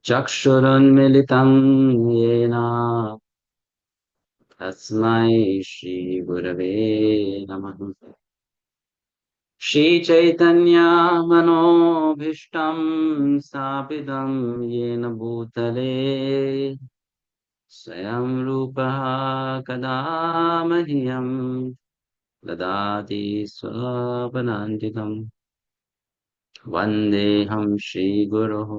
चक्षुरुन्मिलितं येन तस्मै श्रीगुरवे नमः। श्रीचैतन्यमनोभीष्टं स्थापितं येन भूतले स्वयं रूपः कदा मह्यं ददाति स्वपदान्तिकम्। वन्देऽहं श्रीगुरोः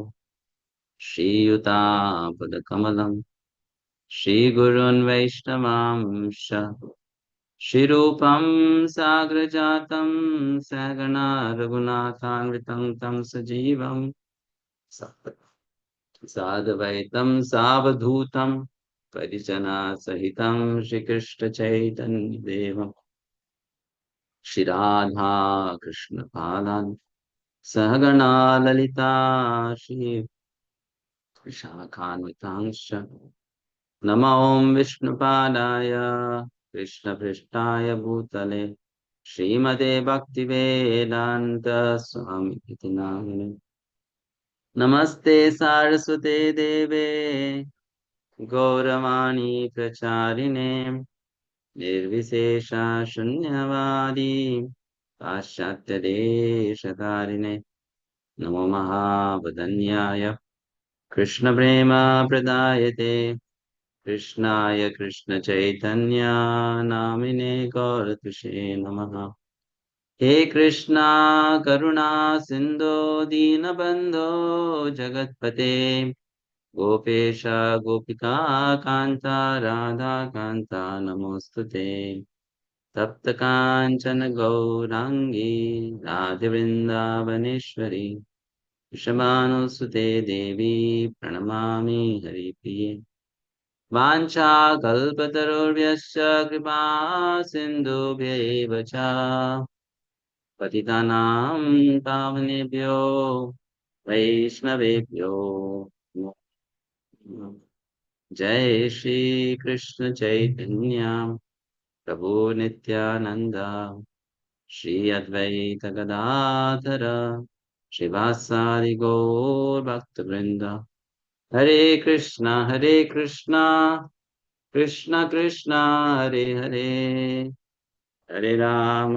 श्रीयुतापदकमलं श्रीगुरून् वैष्णवांश श्रीरूपं साग्रजातं सहगणा रघुनाथान्वितं तं सजीवं साद्वैतं सावधूतं परिजनसहितं श्रीकृष्णचैतन्यदेवं श्रीराधा कृष्णपादान् सहगणा ललिता श्रीविशाखान्वितांश्च नमो विष्णुपादाय कृष्णपृष्ठाय भूतले श्रीमते भक्तिवेदान्त स्वामी इति नामिने। नमस्ते सारस्वते देवे गौरवाणी प्रचारिणे निर्विशेष शून्यवादी पाश्चात्यदेशतारिणे नमो महावदन्याय कृष्णप्रेम प्रदायते कृष्णाय कृष्णचैतन्य नामिने गौरतुषे नमः। हे कृष्णा करुणा सिन्धो दीनबन्धो जगत्पते गोपेश गोपिका कान्ता राधा कान्ता नमोऽस्तुते। तप्त काञ्चन गौराङ्गी राधे वृन्दावनेश्वरी वृषभानुसुते देवी प्रणमामि हरिप्रिये। वाञ्छाकल्पतरुभ्यश्च कृपा सिन्धुभ्यैव च पतितानां पावनेभ्यो वैष्णवेभ्यो नमो नमः। जय श्री कृष्ण चैतन्य प्रभु नित्यानंद श्री अद्वैत गदाधर श्रीवासादि गौर भक्तवृंद। हरे कृष्णा कृष्ण कृष्ण हरे हरे हरे राम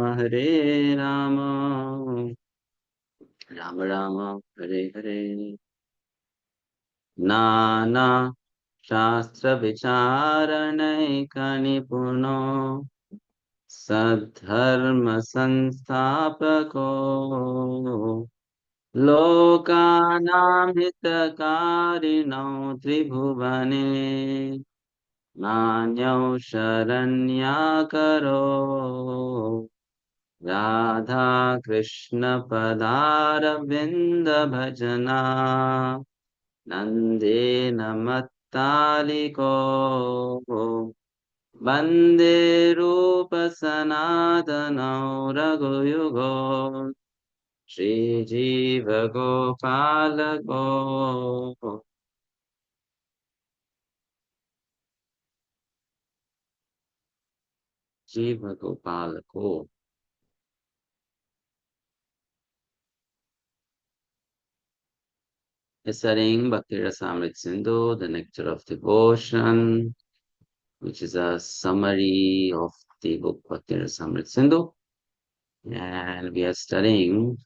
राम राम हरे हरे। नाना शास्त्र विचारणैकनिपुनो सद्धर्म संस्थापको लोकानां हितकारिणो त्रिभुवने नान्यौ शरण्याकरो राधा कृष्ण पदारविन्द भजना नन्देन मत्तालिको वन्दे रूपसनातनौ रघुयुगो श्रीजीवगोपालको जीवगोपालको। Studying Bhakti Rasamrit Sindhu, the Nectar of Devotion, which is a summary of the book Bhakti Rasamrit Sindhu. And we are studying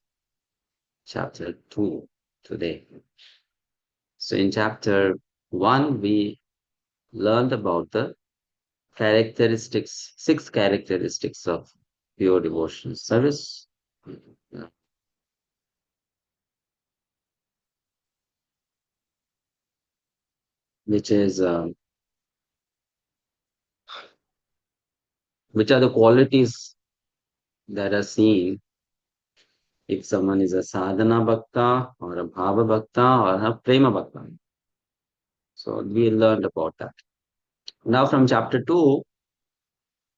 chapter 2 today. So in chapter 1, we learned about the characteristics, 6 characteristics of pure devotional service, which is which are the qualities that are seen if someone is a sadhana bhakta or a bhava bhakta or a prema bhakta. So we learned about that. Now from chapter 2,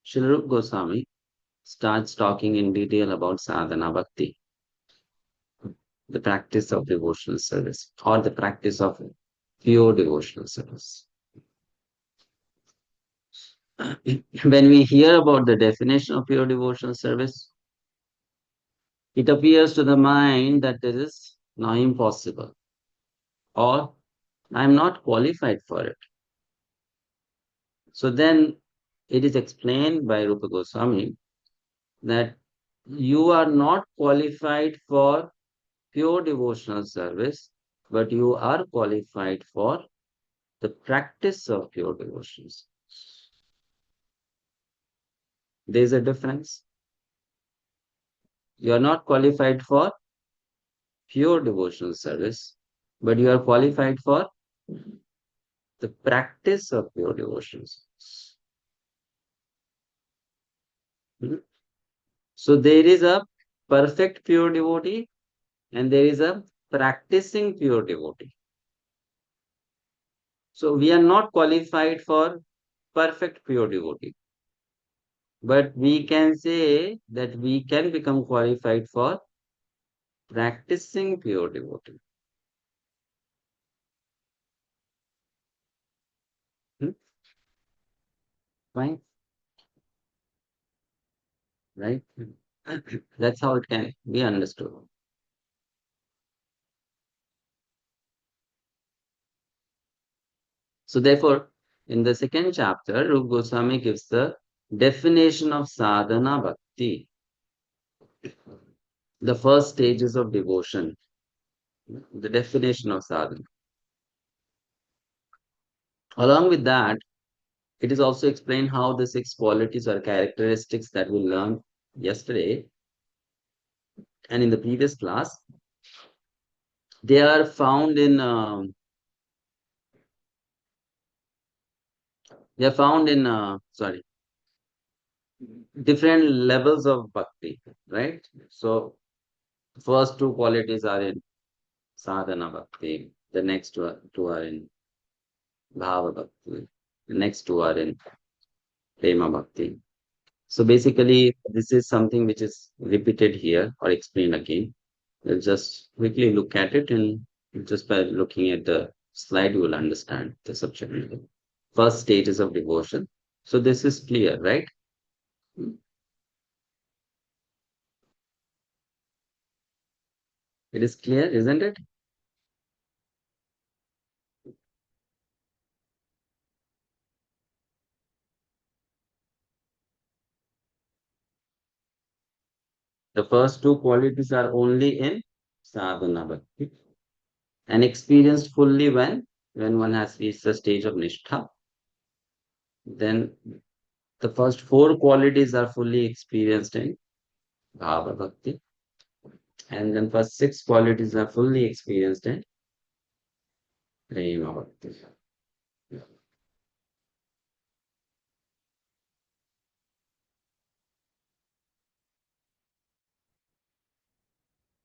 Srila Rupa Goswami starts talking in detail about sadhana bhakti, the practice of devotional service or the practice of pure devotional service. When we hear about the definition of pure devotional service, it appears to the mind that it is now impossible or I'm not qualified for it. So then it is explained by Rupa Goswami that you are not qualified for pure devotional service, but you are qualified for the practice of pure devotions. There's a difference. You are not qualified for pure devotional service, but you are qualified for the practice of pure devotions. Hmm? So there is a perfect pure devotee and there is a practicing pure devotee. So we are not qualified for perfect pure devotee, but we can say that we can become qualified for practicing pure devotee. Hmm? Fine, right? That's how it can be understood. So therefore, in the second chapter, Rup Goswami gives the definition of sadhana bhakti, the first stages of devotion, the definition of sadhana. Along with that, it is also explained how the six qualities or characteristics that we learned yesterday and in the previous class, they are found in sorry, different levels of bhakti, right? So first two qualities are in sadhana bhakti, the next two are in bhava bhakti, the next two are in prema bhakti. So basically, this is something which is repeated here or explained again. We'll just quickly look at it, and just by looking at the slide, you will understand the subject matter. First stages of devotion. So this is clear, right? It is clear, isn't it? The first two qualities are only in sadhana bhakti and experienced fully when one has reached the stage of nishtha. Then the first four qualities are fully experienced in bhava bhakti, and then first six qualities are fully experienced in prema bhakti.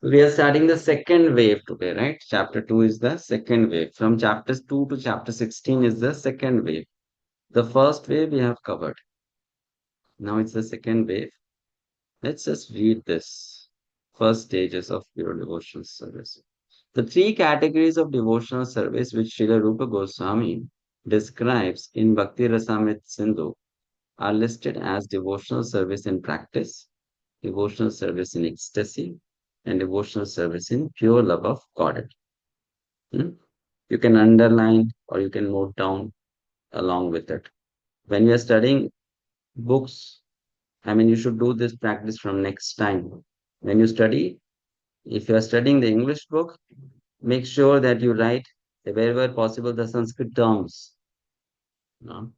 We are starting the second wave today, right? Chapter 2 is the second wave. From chapters 2 to chapter 16 is the second wave. The first wave we have covered. Now it's the second wave. Let's just read this. First stages of pure devotional service. The three categories of devotional service which Srila Rupa Goswami describes in Bhakti Rasamrita Sindhu are listed as devotional service in practice, devotional service in ecstasy, and devotional service in pure love of God. Hmm? You can underline or you can note down along with it. When you are studying books, I mean, you should do this practice from next time. When you study, if you are studying the English book, make sure that you write wherever possible the Sanskrit terms. No?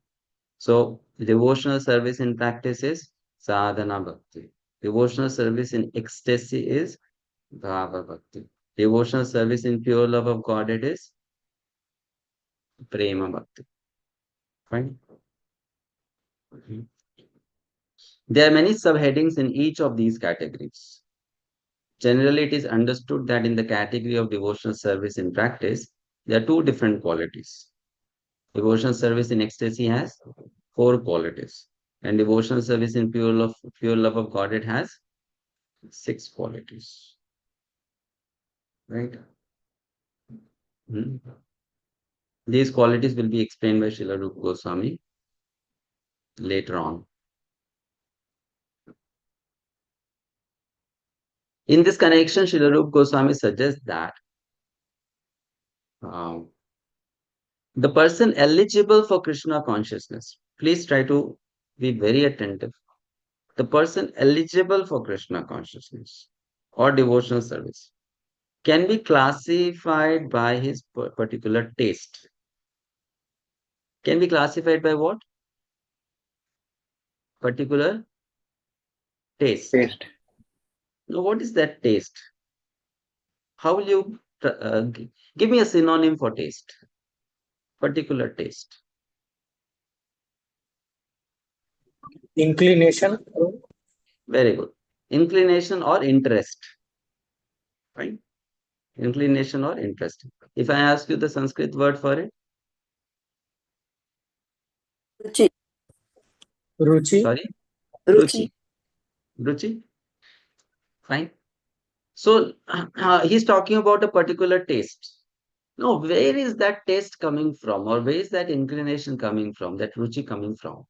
So, devotional service in practice is sadhana bhakti. Devotional service in ecstasy is bhava bhakti. Devotional service in pure love of God it is prema bhakti. Fine. Mhm. There are many subheadings in each of these categories. Generally, it is understood that in the category of devotional service in practice, there are two different qualities. Devotional service in ecstasy has four qualities, and devotional service in pure love of God, it has six qualities. Right? Hmm. These qualities will be explained by Srila Rupa Goswami later on. In this connection, Srila Rupa Goswami suggests that um, The person eligible for Krishna consciousness. Please try to be very attentive. The person eligible for Krishna consciousness or devotional service can be classified by his particular taste. Can be classified by what? Particular taste. Taste. Now, what is that taste? How will you give me a synonym for taste? Particular taste. Inclination. Very good. Inclination or interest. Right? Inclination or interest. If I ask you the Sanskrit word for it, Ruchi. Ruchi. sorry, Ruchi. ruchi. Ruchi. Fine. So he's talking about a particular taste. No, where is that taste coming from, or where is that inclination coming from, that ruchi coming from?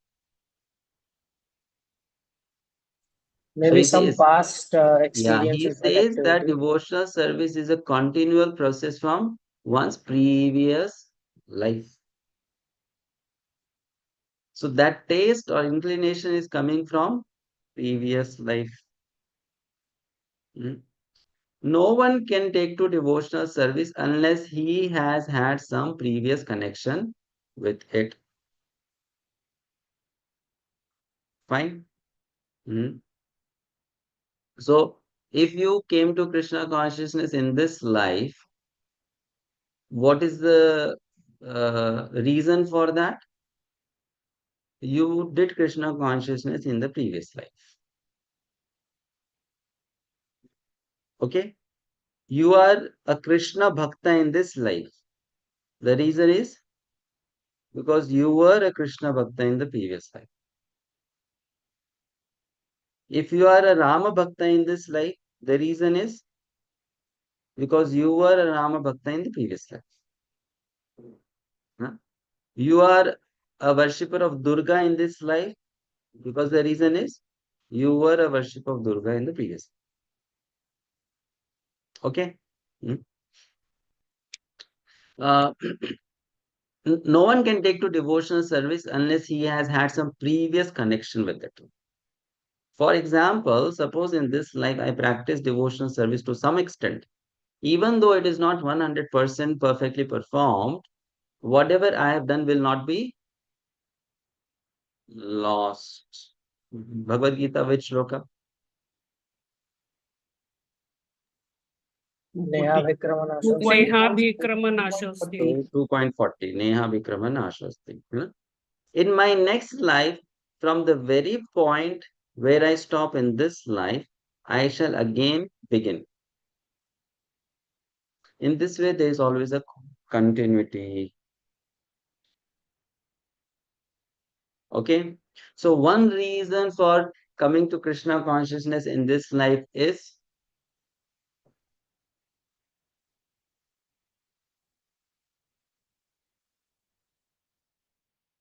So Maybe he some says, past yeah, he experiences and says that activity. devotional service is a continual process from one's previous life. So that taste or inclination is coming from previous life. Mm. No one can take to devotional service unless he has had some previous connection with it. Fine. Mm. So if you came to Krishna consciousness in this life, what is the reason for that? You did Krishna consciousness in the previous life. Okay? You are a Krishna Bhakta in this life. The reason is because you were a Krishna Bhakta in the previous life. If you are a Rama Bhakta in this life, the reason is because you were a Rama Bhakta in the previous life. Huh? You are a worshipper of Durga in this life because the reason is you were a worshipper of Durga in the previous life. Okay? Hmm? Uh, no one can take to devotional service unless he has had some previous connection with it. For example, suppose in this life I practice devotional service to some extent. Even though it is not 100% perfectly performed, whatever I have done will not be lost. Bhagavad-gita, which shloka? Neha Vikramana Neha Bhikramanashasti. 2.40. Neha Vikramanashasti. In my next life, from the very point where I stop in this life, I shall again begin. In this way, there is always a continuity. Okay. So one reason for coming to Krishna consciousness in this life is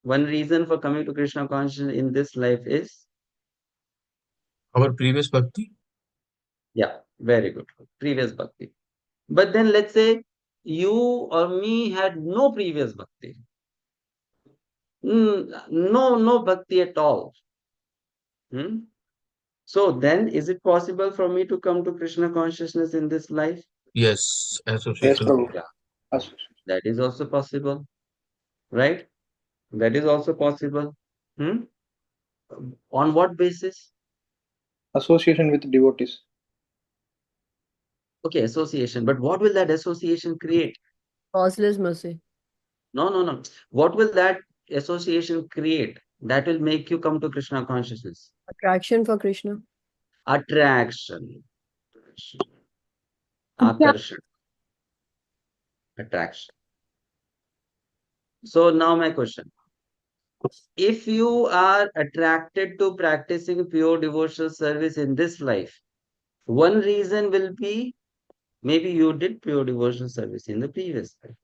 one reason for coming to Krishna consciousness in this life is, Our previous bhakti? yeah, very good. Previous bhakti. But then let's say you or me had no previous bhakti. No bhakti at all. Hmm? So then is it possible for me to come to Krishna consciousness in this life? Yes, Yes, association. Prabhu. Yeah, As- that is also possible, right? That is also possible. Hmm? On what basis? Association with devotees. Okay, association. But what will that association create? Causeless mercy. No. What will that association create that will make you come to Krishna consciousness? Attraction for Krishna. Attraction. Yeah. Akarshan. Attraction. So now my question. If you are attracted to practicing pure devotional service in this life, one reason will be maybe you did pure devotional service in the previous life,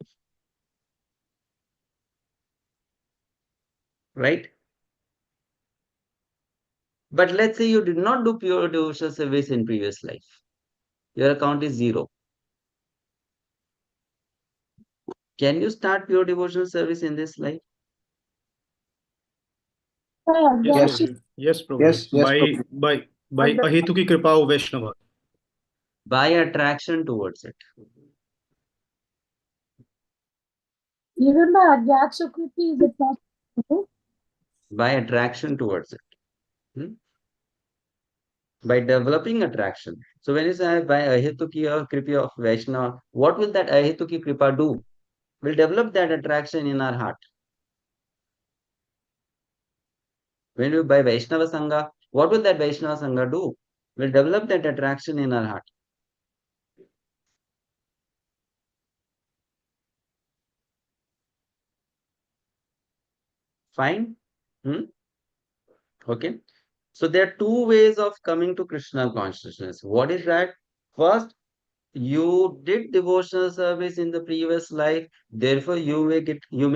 right? But let's say you did not do pure devotional service in previous life. Your account is zero. Can you start pure devotional service in this life? Yes. Yes, Prabhu. Yes, Prabhu. By अहेतुकी कृपा वैष्णव. By attraction towards it. Even by Ajఞāt Sukriti, is it possible? By attraction towards it. Hmm? By developing attraction. So when you say by ahetuki or kripa of Vaishnava, what will that ahetuki kripa do? Will develop that attraction in our heart. When you by Vaishnava Sangha, what will that Vaishnava Sangha do? Will develop that attraction in our heart. Fine? Hmm? Okay. So there are two ways of coming to Krishna consciousness. What is that? First, you did devotional service in the previous life, therefore you may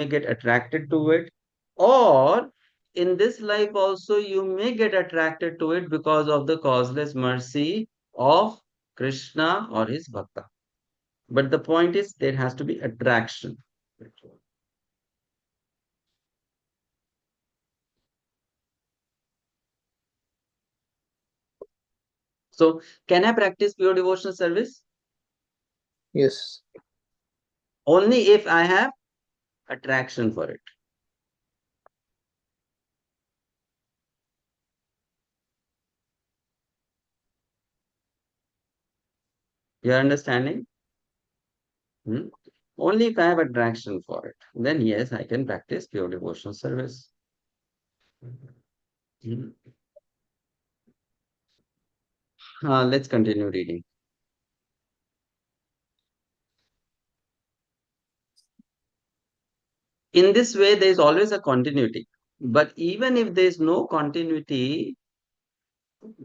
get attracted to it, or in this life also you may get attracted to it because of the causeless mercy of Krishna or his bhakta. But the point is there has to be attraction. So can I practice pure devotional service? Yes. Only if I have attraction for it. You are understanding? Hmm? Only if I have attraction for it. Then yes, I can practice pure devotional service. Hmm. Let's continue reading. In this way, there is always a continuity. But even if there is no continuity,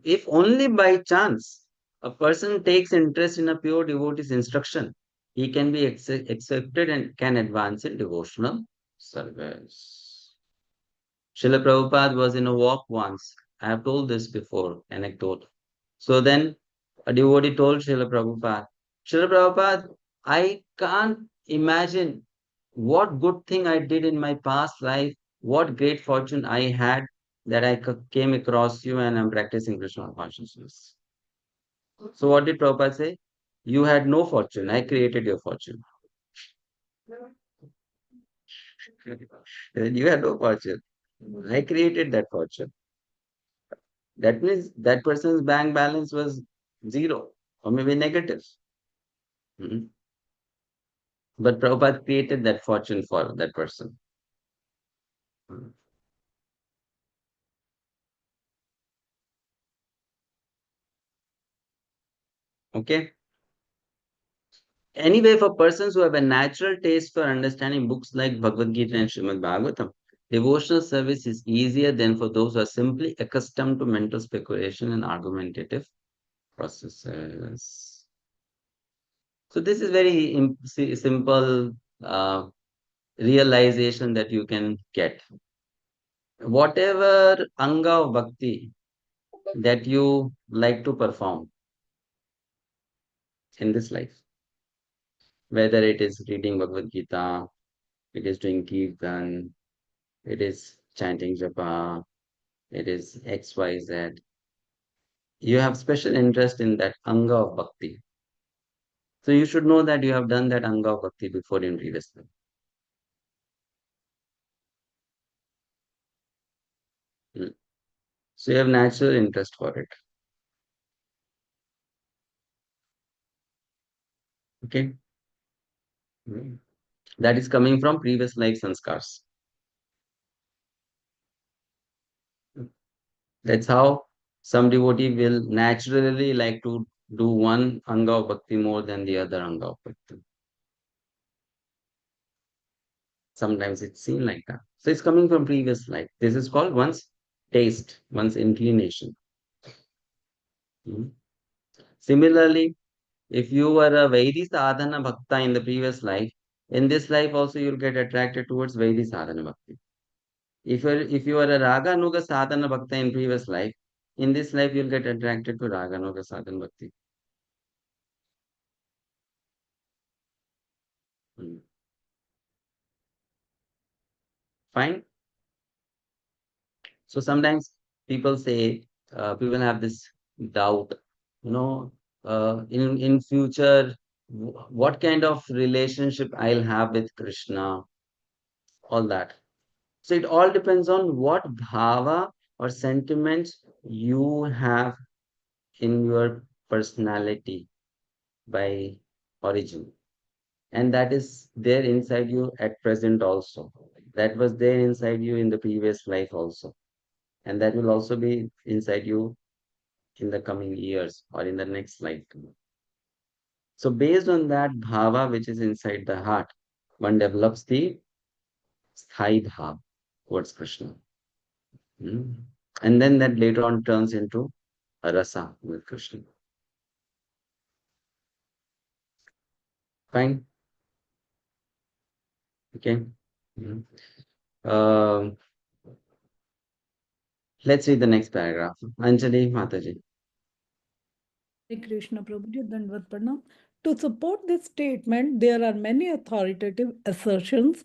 if only by chance a person takes interest in a pure devotee's instruction, he can be accepted and can advance in devotional service. Srila Prabhupada was in a walk once. I have told this before, anecdote. So then a devotee told Srila Prabhupada, I can't imagine what good thing I did in my past life, what great fortune I had that I came across you and I'm practicing Krishna consciousness. So what did Prabhupada say? You had no fortune. I created your fortune. You had no fortune. I created that fortune. That means that person's bank balance was zero or maybe negative. Mhm. But Prabhupada created that fortune for that person. Mhm. Okay. Anyway, for persons who have a natural taste for understanding books like Bhagavad-gita and Srimad Bhagavatam, devotional service is easier than for those who are simply accustomed to mental speculation and argumentative processes. So this is very simple realization that you can get. Whatever anga of bhakti that you like to perform in this life, whether it is reading Bhagavad Gita, it is doing kirtan, it is chanting japa, it is XYZ. You have special interest in that anga of bhakti. So you should know that you have done that anga of bhakti before in previous life. Hmm. So you have natural interest for it. Okay. Hmm. That is coming from previous life sanskars. That's how some devotee will naturally like to do one anga of bhakti more than the other anga of bhakti. Sometimes it's seen like that. So it's coming from previous life. This is called one's taste, one's inclination. Hmm. Similarly, if you were a Vaidhi sadhana bhakta in the previous life, in this life also you'll get attracted towards Vaidhi sadhana bhakti. If you are a Raga Nuga sadhana bhakta in previous life, in this life you'll get attracted to Raga Nuga sadhana bhakti. Hmm. Fine. So sometimes people say, people have this doubt, you know, in future, what kind of relationship I'll have with Krishna, all that. So it all depends on what bhava or sentiments you have in your personality by origin. And that is there inside you at present also. That was there inside you in the previous life also. And that will also be inside you in the coming years or in the next life. So based on that bhava which is inside the heart, one develops the sthai bhava towards Krishna. Hmm. And then that later on turns into a rasa with Krishna. Fine. Okay. Hmm. Um, let's read the next paragraph. Anjali Mataji. Hare Krishna Prabhuji, Dandvat Pranam. To support this statement, there are many authoritative assertions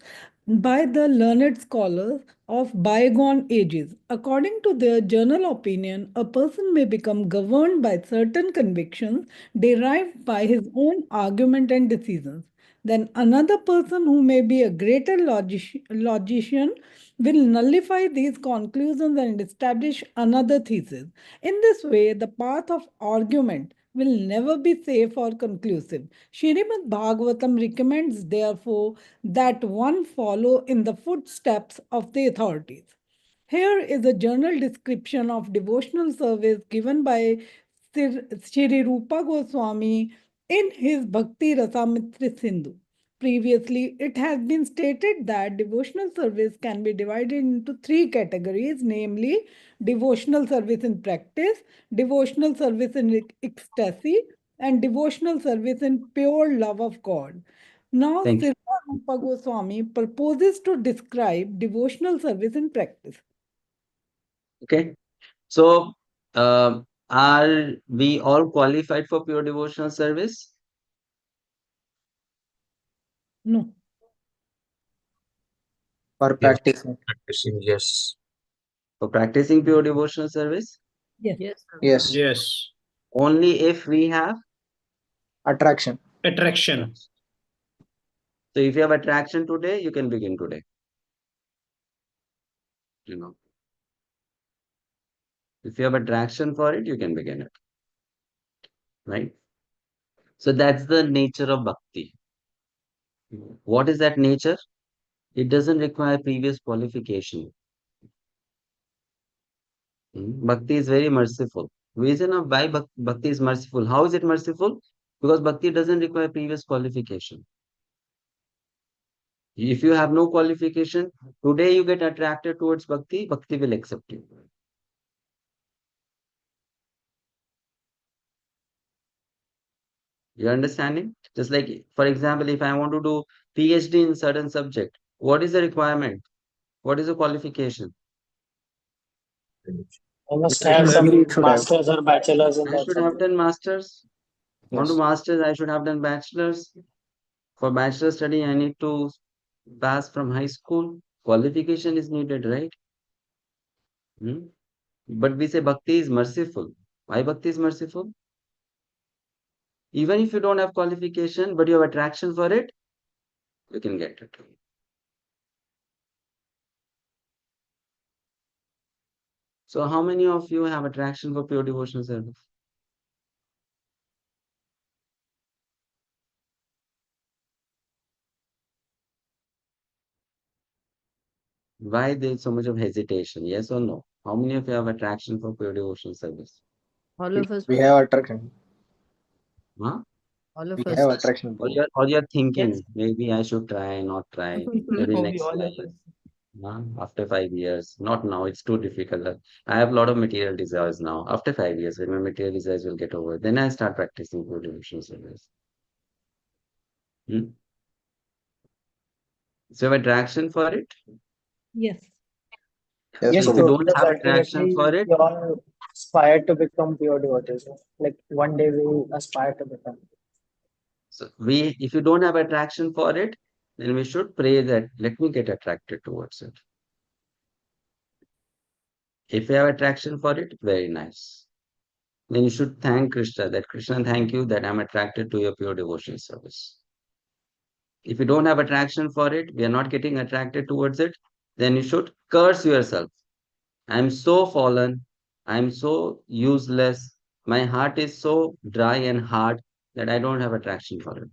by the learned scholars of bygone ages. According to their general opinion, a person may become governed by certain convictions derived by his own argument and decisions. Then another person who may be a greater logician will nullify these conclusions and establish another thesis. In this way, the path of argument will never be safe or conclusive. Srimad Bhagavatam recommends, therefore, that one follow in the footsteps of the authorities. Here is a general description of devotional service given by Sri Rupa Goswami in his Bhakti Rasamrita Sindhu. Previously, it has been stated that devotional service can be divided into three categories, namely devotional service in practice, devotional service in ecstasy, and devotional service in pure love of God. Now, Thank you. Sri Rupa Goswami proposes to describe devotional service in practice. Okay. So, are we all qualified for pure devotional service? No. For Yes. practicing. Practicing, yes. For practicing pure devotional service? Yes. Yes. Yes. Yes. Only if we have Attraction. Attraction. So if you have attraction today, you can begin today. You know, if you have attraction for it, you can begin it. Right? So that's the nature of bhakti. What is that nature? It doesn't require previous qualification. Bhakti is very merciful. Reason of why bhakti is merciful. How is it merciful? Because bhakti doesn't require previous qualification. If you have no qualification, today you get attracted towards bhakti, bhakti will accept you. You understanding? Just like, for example, if I want to do PhD in certain subject, what is the requirement? What is the qualification? I must If I have should some Degree it should have. master's or bachelor's in I that should have subject. done masters. Want to Yes. masters, I should have done bachelor's. For bachelor study, I need to pass from high school. Qualification is needed, right? But we say bhakti is merciful. Why bhakti is merciful? Even if you don't have qualification, but you have attraction for it, you can get it. So how many of you have attraction for pure devotional service? Why there is so much of hesitation? Yes or no? How many of you have attraction for pure devotional service? All of us. We have attraction. Huh? All of We us. have attraction. Or you're thinking, Yes. maybe I should try, not try, maybe next life. After 5 years, not now, it's too difficult. I have a lot of material desires now. After 5 years, when my material desires will get over, then I start practicing pure devotional service. So you have attraction for it? Yes. Yes, Yes, So if you Prabhu. don't because have attraction ultimately for it, we all aspire to become pure devotees. Like one day we aspire to become. so if you don't have attraction for it, then we should pray that let me get attracted towards it. If you have attraction for it, very nice. Then you should thank Krishna, that Krishna, thank you that I'm attracted to your pure devotion service. If you don't have attraction for it, we are not getting attracted towards it, then you should curse yourself. I'm so fallen. I'm so useless. My heart is so dry and hard that I don't have attraction for it.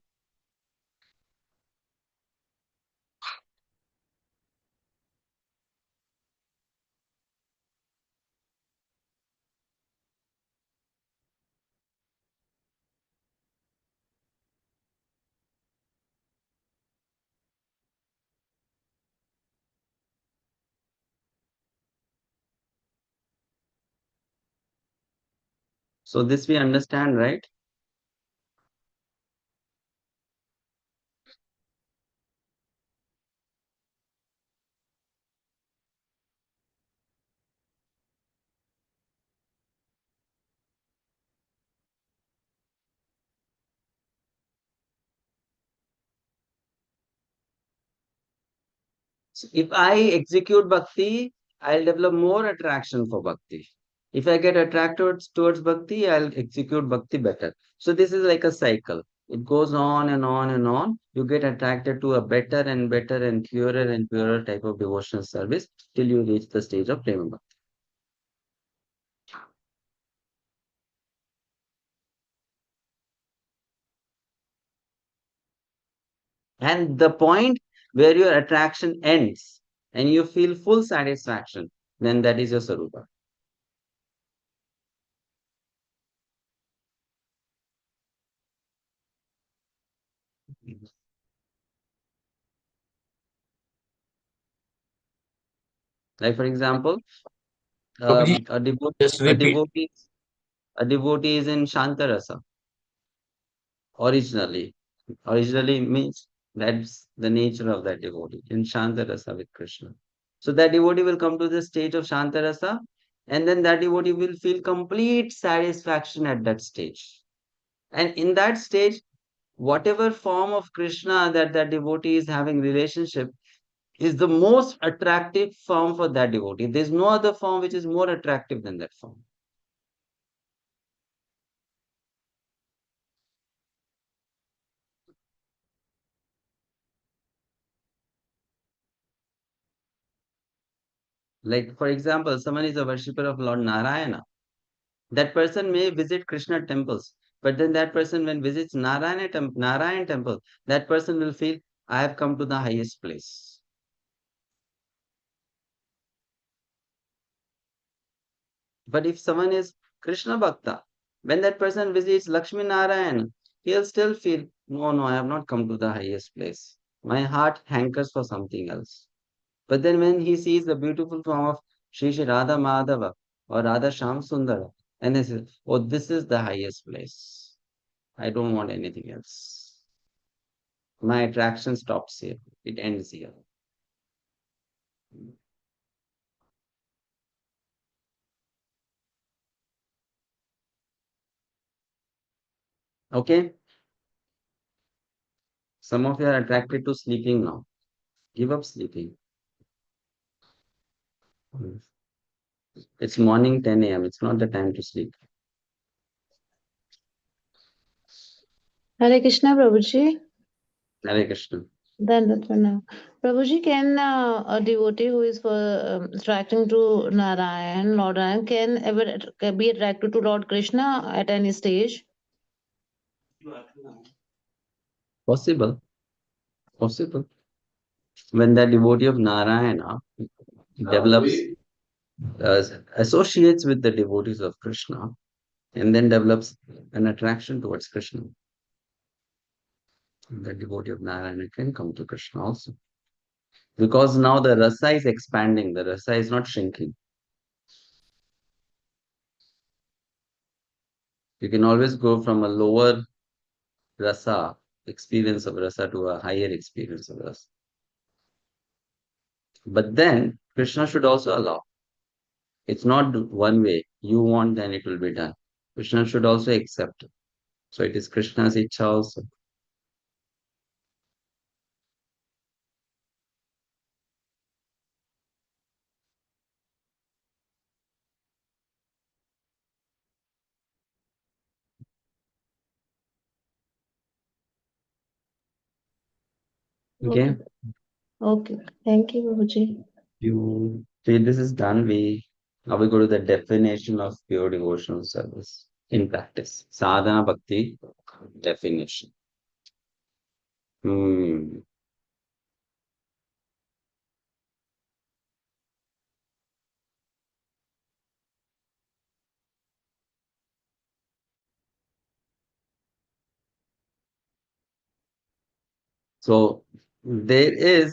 So this we understand, right? So if I execute bhakti, I'll develop more attraction for bhakti. If I get attracted towards bhakti, I'll execute bhakti better. So this is like a cycle. It goes on and on and on. You get attracted to a better and better and purer type of devotional service till you reach the stage of prema bhakti. And the point where your attraction ends and you feel full satisfaction, then that is your sarupa. Like for example, Prabhuji, a devotee, just a repeat. devotee, a devotee is in Shantarasa originally. Originally means that's the nature of that devotee in Shantarasa with Krishna. So that devotee will come to the stage of Shantarasa, and then that devotee will feel complete satisfaction at that stage. And in that stage, whatever form of Krishna that that devotee is having relationship is the most attractive form for that devotee. There's no other form which is more attractive than that form. Like, for example, someone is a worshipper of Lord Narayana. That person may visit Krishna temples, but then that person, when visits Narayan temple, that person will feel, I have come to the highest place. But if someone is Krishna Bhakta, when that person visits Lakshmi Narayan, he'll still feel, no, no, I have not come to the highest place. My heart hankers for something else. But then when he sees the beautiful form of Shri Radha Madhava or Radha Sham Sundara, and he says, oh, this is the highest place. I don't want anything else. My attraction stops here. It ends here. Okay? Some of you are attracted to sleeping now. Give up sleeping. It's morning 10 a.m. It's not the time to sleep. Hare Krishna, Prabhuji. Hare Krishna. Then that's for now. Prabhuji, can a devotee who is attracting to Narayan, Lord Narayan, can ever be attracted to Lord Krishna at any stage? Possible. Possible. When that devotee of Narayana develops, associates with the devotees of Krishna, and then develops an attraction towards Krishna, the devotee of Narayana can come to Krishna also. Because now the rasa is expanding, the rasa is not shrinking. You can always go from a lower rasa, experience of rasa, to a higher experience of rasa. But then Krishna should also allow. It's not one way. You want, then it will be done. Krishna should also accept. So it is Krishna's ichha also. Okay. Okay. Thank you, Prabhuji. You see, this is done. Now we go to the definition of pure devotional service in practice. Sadhana bhakti definition. Hmm. So there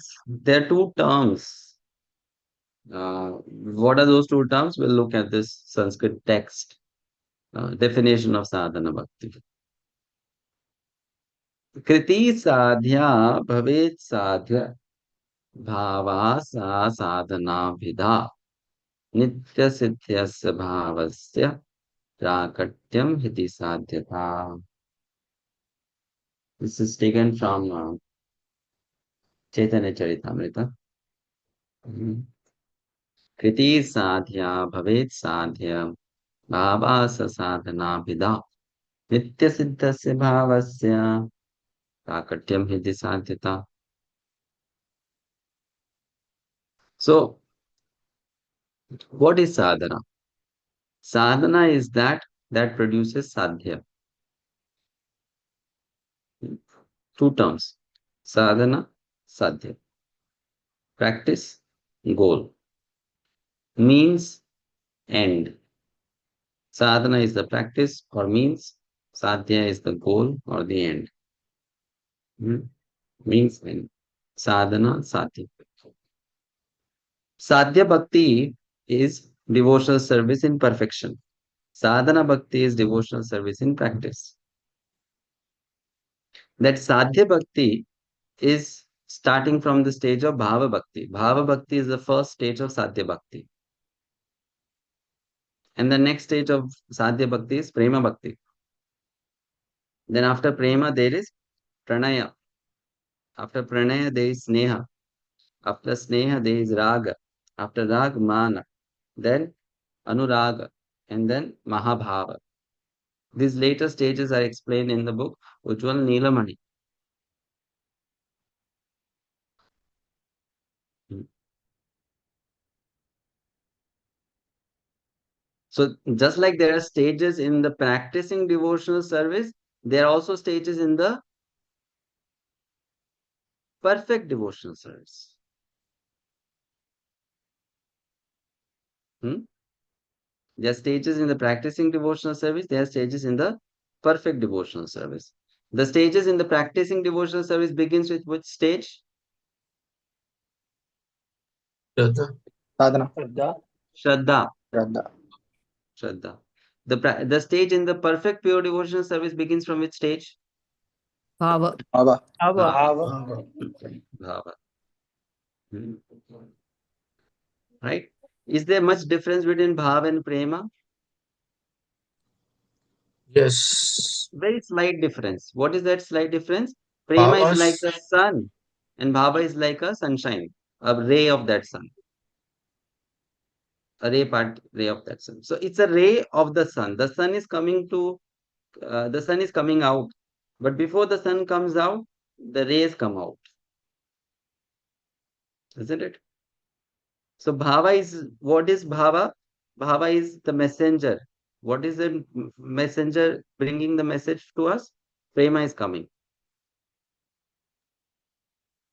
are two terms. What are those two terms? We'll look at this Sanskrit text. Definition of sadhana bhakti. Kriti sadhya bhavet sadhya bhava sa sadhana vidha nitya siddhyasya bhavasya prakatyam hiti sadhyata. This is taken from Chaitanya Charitamrita. Mhm. Kriti sadhya bhavet sadhya bhava sa sadhana vidha nitya siddhasya bhavasya prakatyam hiti sadhyata. So, what is sadhana? Sadhana is that produces sadhya. Two terms. Sadhana, sadhya. Practice, goal. Means, end. Sadhana is the practice or means. Sadhya is the goal or the end. Means, end. Sadhana, sadhya. Sadhya bhakti is devotional service in perfection. Sadhana bhakti is devotional service in practice. That sadhya bhakti is starting from the stage of bhava bhakti. Bhava bhakti is the first stage of sadhya bhakti. And the next stage of sadhya bhakti is prema bhakti. Then after prema, there is pranaya. After pranaya, there is sneha. After sneha, there is raga. After raga, mana. Then anuraga. And then mahabhava. These later stages are explained in the book Ujjwal Neelamani. So just like there are stages in the practicing devotional service, there are also stages in the perfect devotional service. There are stages in the practicing devotional service, there are stages in the perfect devotional service. The stages in the practicing devotional service begins with which stage? Sadhana. Shraddha. Shraddha. Shraddha. Shraddha. The stage in the perfect pure devotional service begins from which stage? Bhava. Bhava. Bhava. Bhava. Right? Is there much difference between bhava and prema? Yes. Very slight difference. What is that slight difference? Prema is like the sun and bhava is like a sunshine, a ray of that sun. A ray of that sun. So it's a ray of the sun. The sun is coming out. But before the sun comes out, the rays come out. Isn't it? So what is bhava? Bhava is the messenger. What is the messenger bringing the message to us? Prema is coming.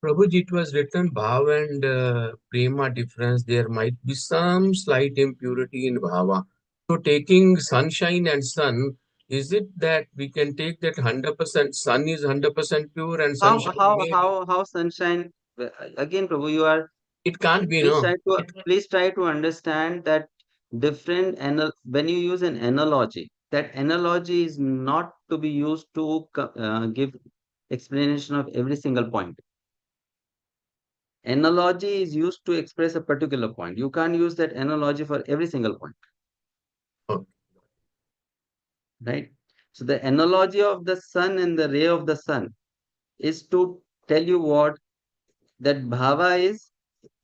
Prabhuji, it was written Bhava and Prema difference. There might be some slight impurity in Bhava. So taking sunshine and sun, is it that we can take that 100% sun is 100% pure and sunshine How sunshine? Again, Prabhu, you are. it can't be, Please no? please try to understand that when you use an analogy, that analogy is not to be used to give explanation of every single point. Analogy is used to express a particular point. You can't use that analogy for every single point. Okay. Right? So the analogy of the sun and the ray of the sun is to tell you what that bhava is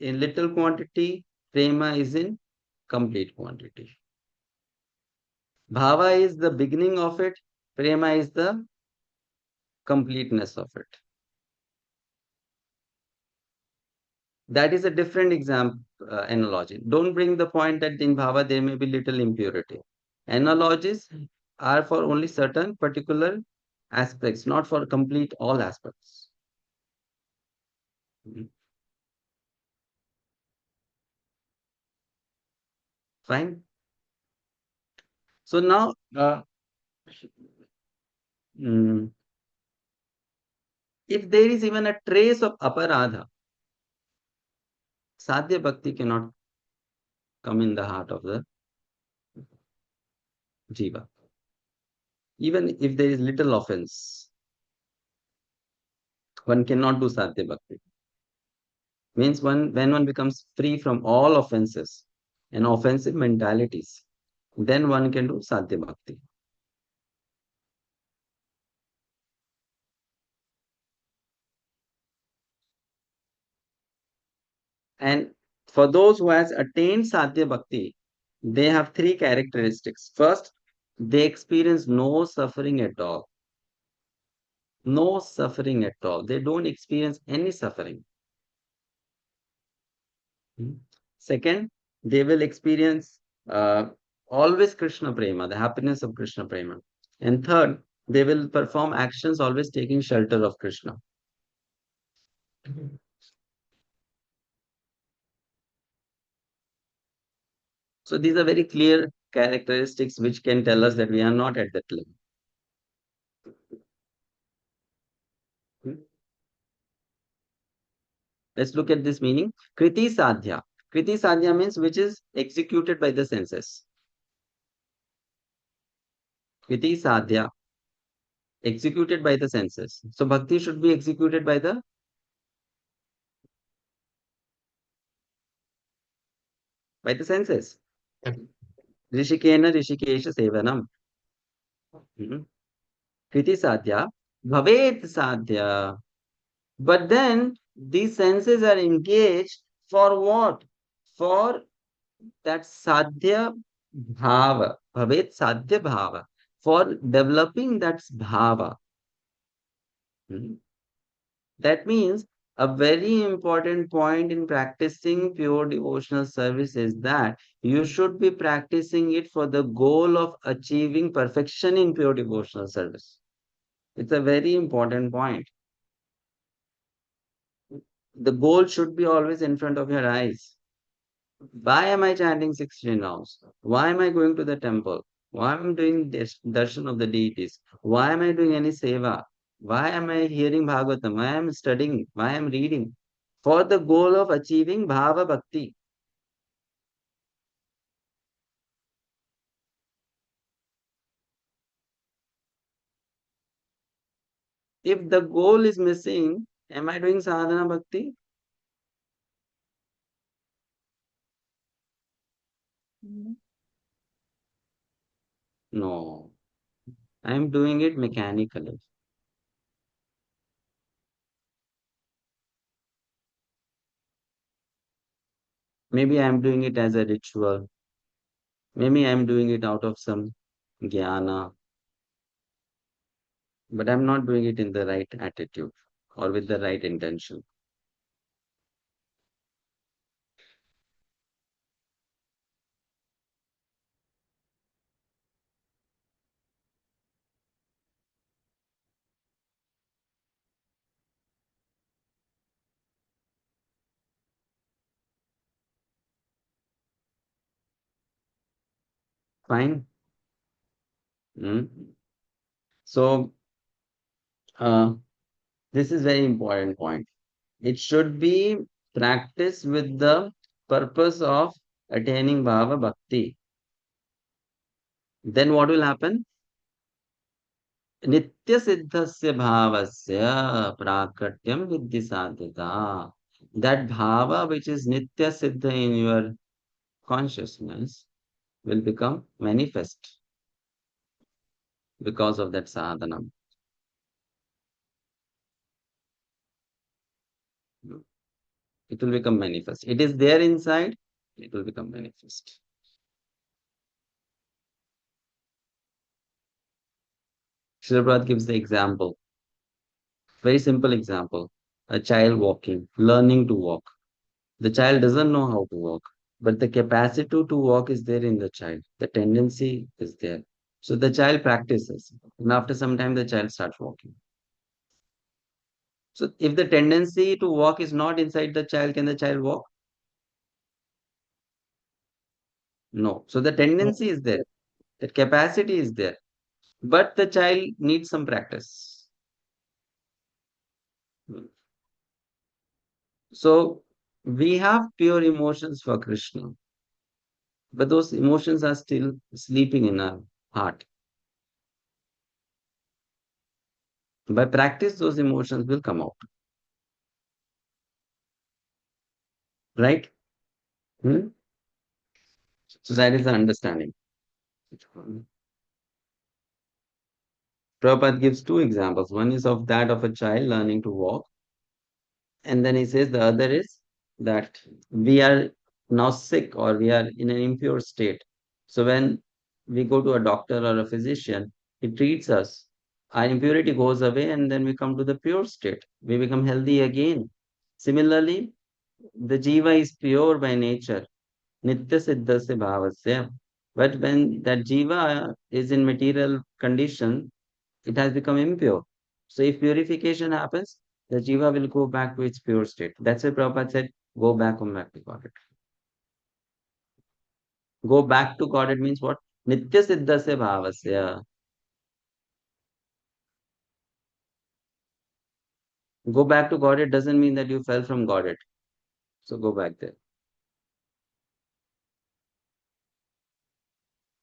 in little quantity, prema is in complete quantity. Bhava is the beginning of it, prema is the completeness of it. That is a different analogy. Don't bring the point that in bhava there may be little impurity. Analogies are for only certain particular aspects, not for complete all aspects. Mhm. Fine. So now, mm, if there is even a trace of aparadha, sadhya bhakti cannot come in the heart of the jiva. Even if there is little offense, one cannot do sadhya bhakti. Means when one becomes free from all offenses and offensive mentalities, then one can do sadhya bhakti. And for those who has attained sadhya bhakti, they have three characteristics. First, they experience no suffering at all. No suffering at all. They don't experience any suffering. Second, they will experience always Krishna Prema, the happiness of Krishna Prema. And third, they will perform actions always taking shelter of Krishna. So these are very clear characteristics which can tell us that we are not at that level. Let's look at this meaning. Kriti Sadhya. Kriti Sadhya means which is executed by the senses. Kriti Sadhya, executed by the senses. So bhakti should be executed by the senses. Rishikena Rishikesha Sevanam. Kriti Sadhya, Bhavet Sadhya. But then these senses are engaged for what? For that sadhya bhava, bhavet sadhya bhava, for developing that bhava. That means a very important point in practicing pure devotional service is that you should be practicing it for the goal of achieving perfection in pure devotional service. It's a very important point. The goal should be always in front of your eyes. Why am I chanting 16 rounds? Why am I going to the temple? Why am I doing this darshan of the deities? Why am I doing any seva? Why am I hearing Bhagavatam? Why am I studying? Why am I reading? For the goal of achieving Bhava Bhakti. If the goal is missing, am I doing sadhana bhakti? No. I am doing it mechanically. Maybe I am doing it as a ritual. Maybe I am doing it out of some jnana. But I'm not doing it in the right attitude or with the right intention. Fine. So, this is very important point. It should be practiced with the purpose of attaining Bhava Bhakti. Then what will happen? Nitya Siddhasya Bhavasya Prakatyam Viddhi Sadhyata. That Bhava which is Nitya Siddha in your consciousness will become manifest because of that sadhana. It will become manifest. It is there inside, it will become manifest. Srila Prabhupada gives the example, very simple example. A child walking, learning to walk. The child doesn't know how to walk, but the capacity to walk is there in the child. The tendency is there. So the child practices, and after some time, the child starts walking. So if the tendency to walk is not inside the child, can the child walk? No. So the tendency is there. That capacity is there. But the child needs some practice. So we have pure emotions for Krishna, but those emotions are still sleeping in our heart. By practice, those emotions will come out. Right? Hmm? So that is the understanding. Prabhupada gives two examples. One is of that of a child learning to walk. And then he says the other is that we are now sick or we are in an impure state. So when we go to a doctor or a physician, he treats us. Our impurity goes away and then we come to the pure state. We become healthy again. Similarly, the jiva is pure by nature. Nitya siddhasya bhavasya. But when that jiva is in material condition, it has become impure. So if purification happens, the jiva will go back to its pure state. That's why Prabhupada said, come back to God. Go back to God, it means what? Nitya siddhasya bhavasya. Go back to God, it doesn't mean that you fell from God. So go back there.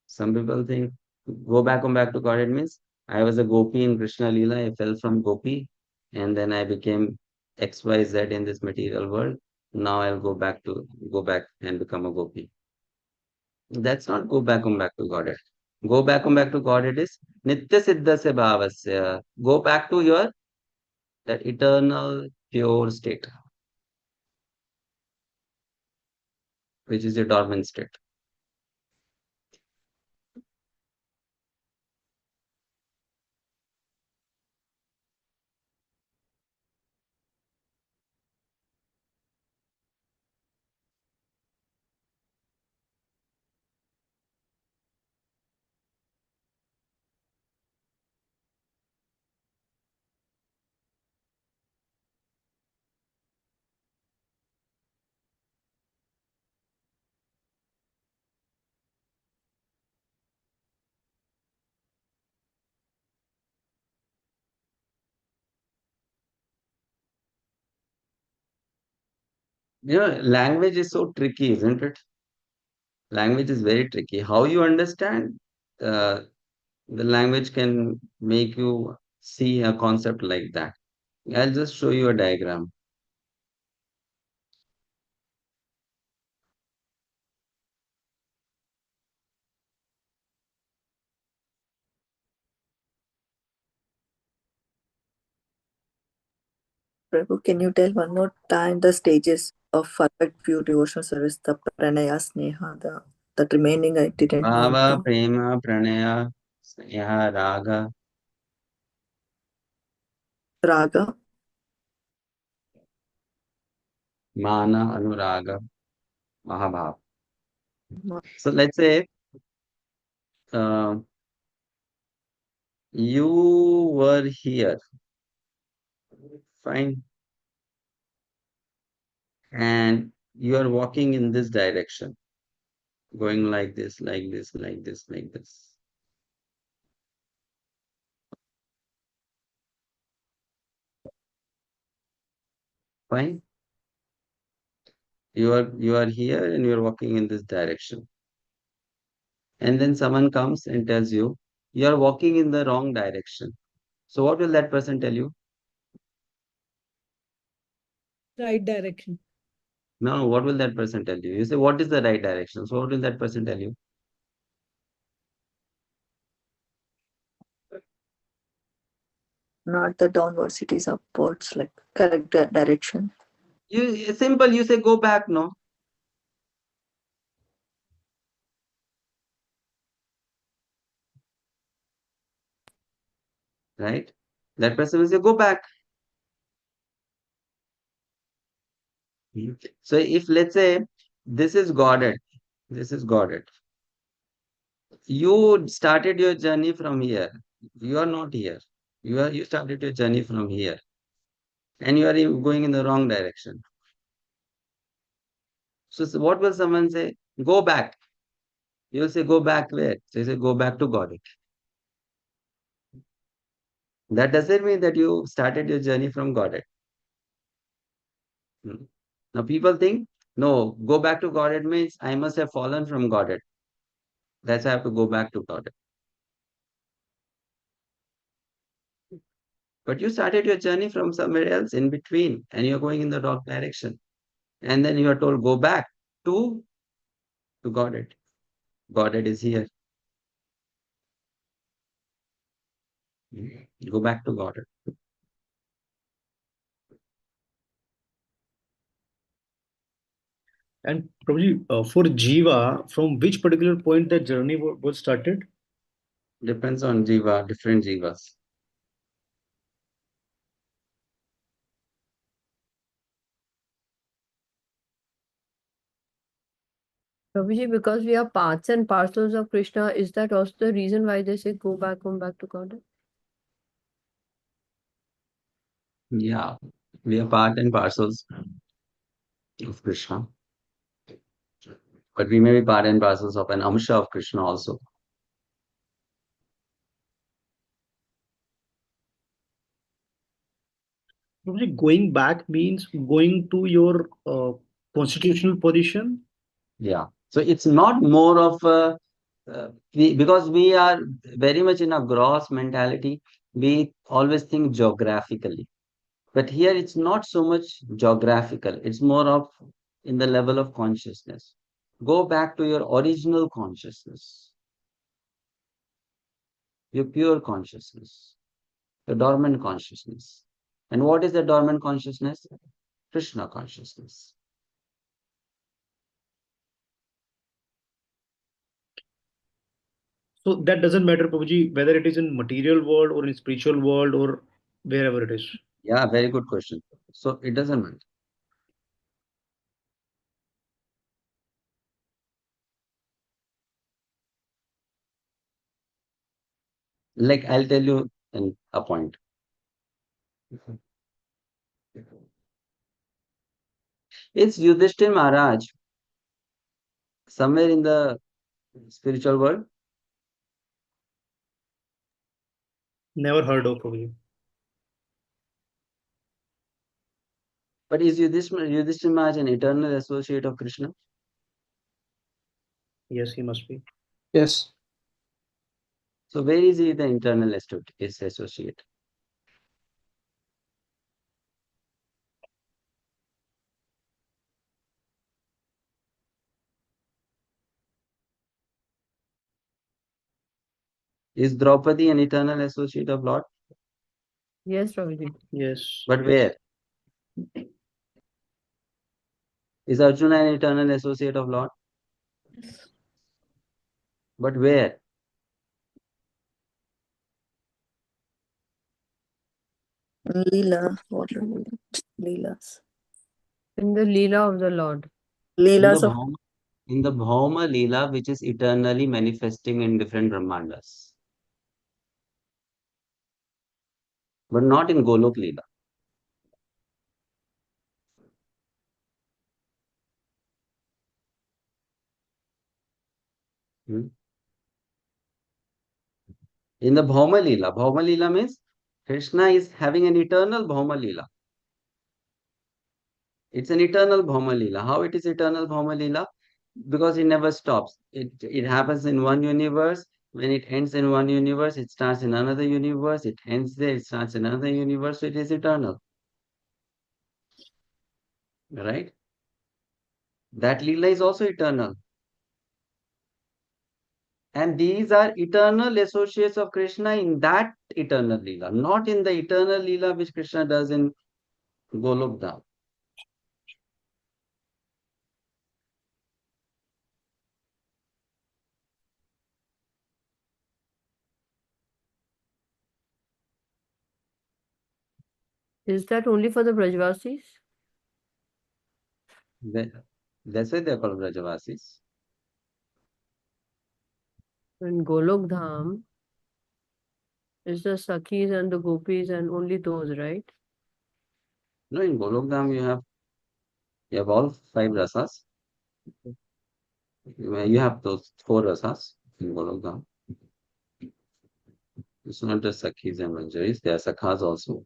Some people think come back to God, it means I was a gopi in Krishna Leela, I fell from gopi, and then I became XYZ in this material world. Now I'll go back and become a gopi. That's not come back to Godhead. Come back to Godhead is Nitya Siddhasya Bhavasya. Go back to your that eternal pure state, which is your dormant state. Language is so tricky, isn't it? Language is very tricky. How you understand uh, the language can make you see a concept like that. I'll just show you a diagram. Prabhu, can you tell one more time the stages of perfect pure devotional service, the pranaya, sneha, that remaining I didn't note Bhava, down. prema, pranaya, sneha, raga, Raga, mana, anuraga, mahabhav. ma- So let's say uh, you were here, fine, and you are walking in this direction, going like this, like this, like this, like this. Fine. You are here and you are walking in this direction. And then someone comes and tells you, you are walking in the wrong direction. So what will that person tell you? Right direction. No, what will that person tell you? You say, what is the right direction? So what will that person tell you? not the downwards, it is upwards, like correct direction. You simple, you say go back, no? Right? That person will say, go back. So if let's say this is Godhead, this is Godhead. You started your journey from here. You are not here. You started your journey from here, and you are going in the wrong direction. So what will someone say? Go back. You'll say, go back where? So you say, go back to Godhead. That doesn't mean that you started your journey from Godhead. Now people think, no, go back to Godhead means I must have fallen from Godhead. That's why I have to go back to Godhead. But you started your journey from somewhere else in between, and you're going in the wrong direction. And then you are told, go back to Godhead. Godhead is here. Go back to Godhead. And Prabhuji, for Jiva, from which particular point that journey was started? Depends on Jiva, different Jivas. Prabhuji, because we are parts and parcels of Krishna, is that also the reason why they say go back to God? Yeah, we are part and parcels of Krishna. But we may be part and parcels of an amsha of Krishna also. Prabhuji, going back means going to your constitutional position. Yeah. So it's not more of a, because we are very much in a gross mentality, we always think geographically. But here it's not so much geographical, it's more of in the level of consciousness. Go back to your original consciousness, your pure consciousness, the dormant consciousness. And what is the dormant consciousness? Krishna consciousness. So that doesn't matter, Prabhuji, whether it is in material world or in spiritual world or wherever it is. Yeah, very good question. So it doesn't matter. Like I'll tell you in a point. It's Yudhishthir Maharaj somewhere in the spiritual world. Never heard of, Prabhuji. But is Yudhishthir Maharaj an eternal associate of Krishna? Yes, he must be. Yes. So where is he the internal associate? Is Draupadi an eternal associate of Lord? Yes, Prabhuji. Yes. But where? Is Arjuna an eternal associate of Lord? But where? Leela, what are Leela? Leelas. In the Leela of the Lord. Leelas of In the Bhauma Leela, which is eternally manifesting in different Brahmandas. But not in Golok Leela. Hmm? In the Bhauma Leela means Krishna is having an eternal Bhauma Leela. It's an eternal Bhauma Leela. How it is eternal Bhauma Leela? Because it never stops. It happens in one universe. When it ends in one universe, it starts in another universe. It ends there, it starts in another universe. So it is eternal. Right? That Leela is also eternal. And these are eternal associates of Krishna in that eternal Leela, not in the eternal Leela which Krishna does in Golok Dham. Is that only for the Brajvasis? That's why they're called Brajavasis. In Golok Dham, is the Sakhis and the Gopis and only those, right? No, in Golok Dham you have all 5 rasas. You have those 4 rasas in Golok Dham. It's not just Sakhis and Manjaris, there are Sakhas also.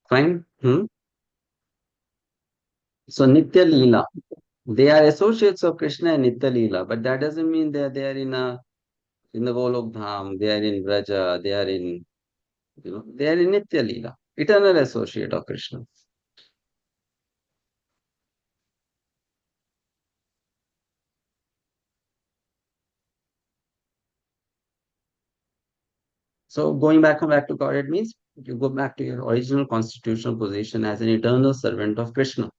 Fine? So Nitya Leela, they are associates of Krishna and Nitya Leela, but that doesn't mean they are in the Golok Dham, they are in Braja, they are in Nitya Leela, eternal associate of Krishna. So going back to Godhead means you go back to your original constitutional position as an eternal servant of Krishna.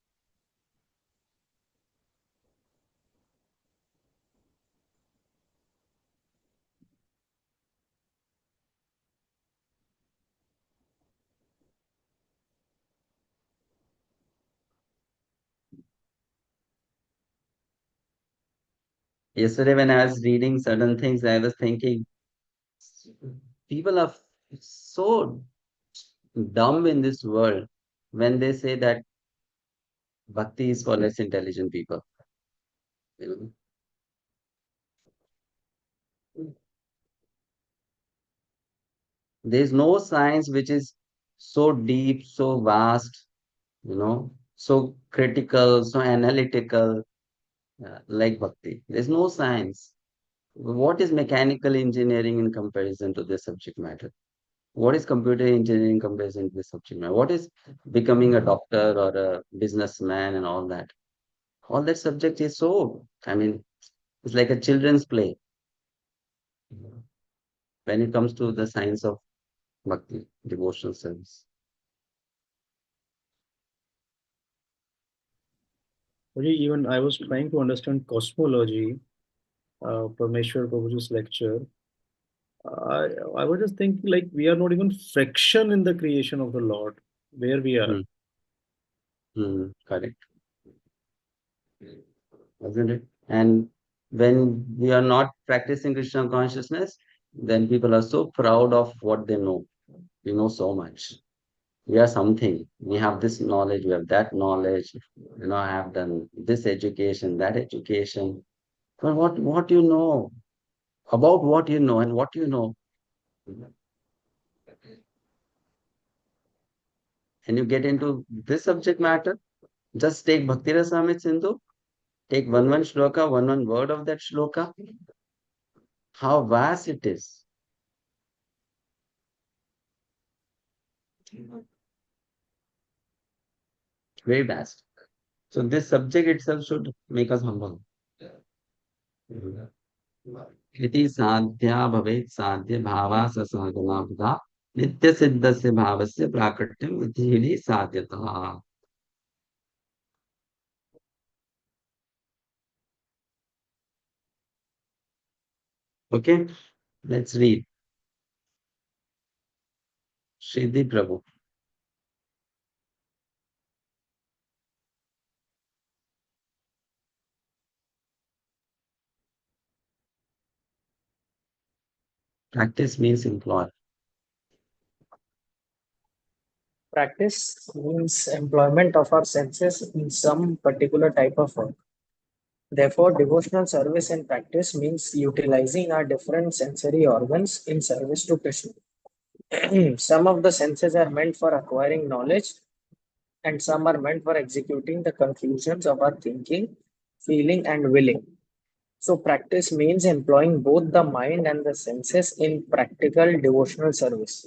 Yesterday when I was reading certain things, I was thinking, people are so dumb in this world when they say that bhakti is for less intelligent people. There is no science which is so deep, so vast, so critical, so analytical, like bhakti. There's no science. What is mechanical engineering in comparison to this subject matter? What is computer engineering in comparison to this subject matter? What is becoming a doctor or a businessman and all that? All that subject is so, it's like a children's play when it comes to the science of bhakti, devotional service. Even I was trying to understand cosmology, Parmeshwar Prabhuji's lecture. I was just thinking, like, we are not even fraction in the creation of the Lord, where we are. Correct. Isn't it? And when we are not practicing Krishna consciousness, then people are so proud of what they know. We know so much. We are something. We have this knowledge, we have that knowledge. I have done this education, that education. But what you know, about what you know and what you know. And you get into this subject matter, just take Bhakti Rasamrita Sindhu, take one shloka, one word of that shloka. How vast it is. Very vast. So this subject itself should make us humble. इति साध्या भवेत् साध्य भावा ससाधना नित्य सिद्धस्य भावस्य प्राकट्यम इति साध्यता. Okay, let's read. Sridhi Prabhu. Practice means employ. Practice means employment of our senses in some particular type of work. Therefore, devotional service and practice means utilizing our different sensory organs in service to Krishna. Some of the senses are meant for acquiring knowledge, and some are meant for executing the conclusions of our thinking, feeling, and willing. So, practice means employing both the mind and the senses in practical devotional service.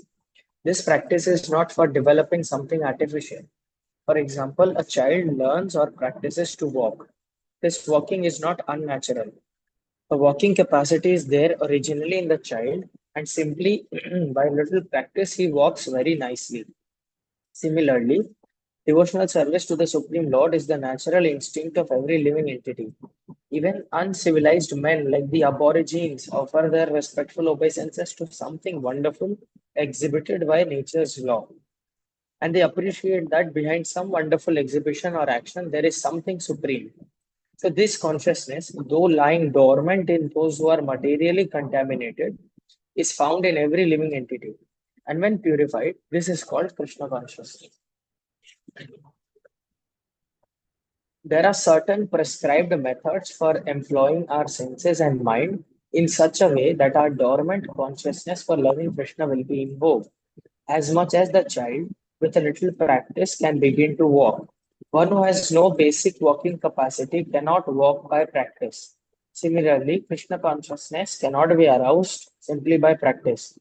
This practice is not for developing something artificial. For example, a child learns or practices to walk. This walking is not unnatural. The walking capacity is there originally in the child, and simply by little practice, he walks very nicely. Similarly, Devotional service to the Supreme Lord is the natural instinct of every living entity. Even uncivilized men like the aborigines offer their respectful obeisances to something wonderful exhibited by nature's law. And they appreciate that behind some wonderful exhibition or action, there is something supreme. So, this consciousness, though lying dormant in those who are materially contaminated, is found in every living entity. And when purified, this is called Krishna consciousness. There are certain prescribed methods for employing our senses and mind in such a way that our dormant consciousness for loving Krishna will be invoked, as much as the child, with a little practice, can begin to walk. One who has no basic walking capacity cannot walk by practice. Similarly, Krishna consciousness cannot be aroused simply by practice.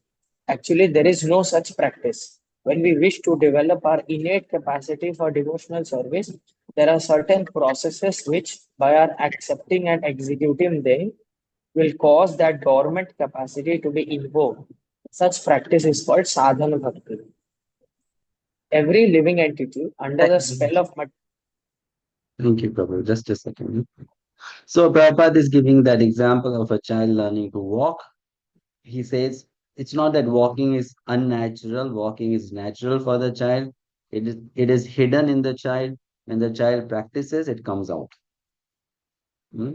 Actually, there is no such practice. When we wish to develop our innate capacity for devotional service, there are certain processes which, by our accepting and executing them, will cause that dormant capacity to be invoked. Such practice is called sadhana bhakti. Every living entity under the spell of Thank you, Prabhu. Just a second. So Prabhupada is giving that example of a child learning to walk. He says it's not that walking is unnatural, walking is natural for the child. It is hidden in the child. When the child practices, it comes out. Hmm?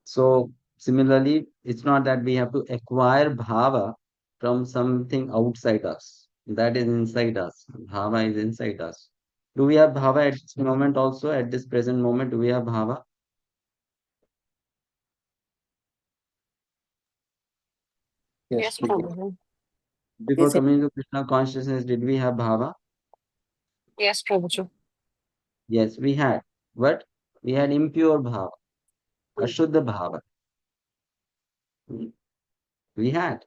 So similarly, it's not that we have to acquire bhava from something outside us. That is inside us. Bhava is inside us. Do we have bhava at this moment also? At this present moment, do we have bhava? Yes. Prabhuji. Before Yes, coming to Krishna consciousness, did we have bhava? Yes, Prabhuji. Yes, we had. But we had impure bhava, ashuddha bhava. Hmm? We had.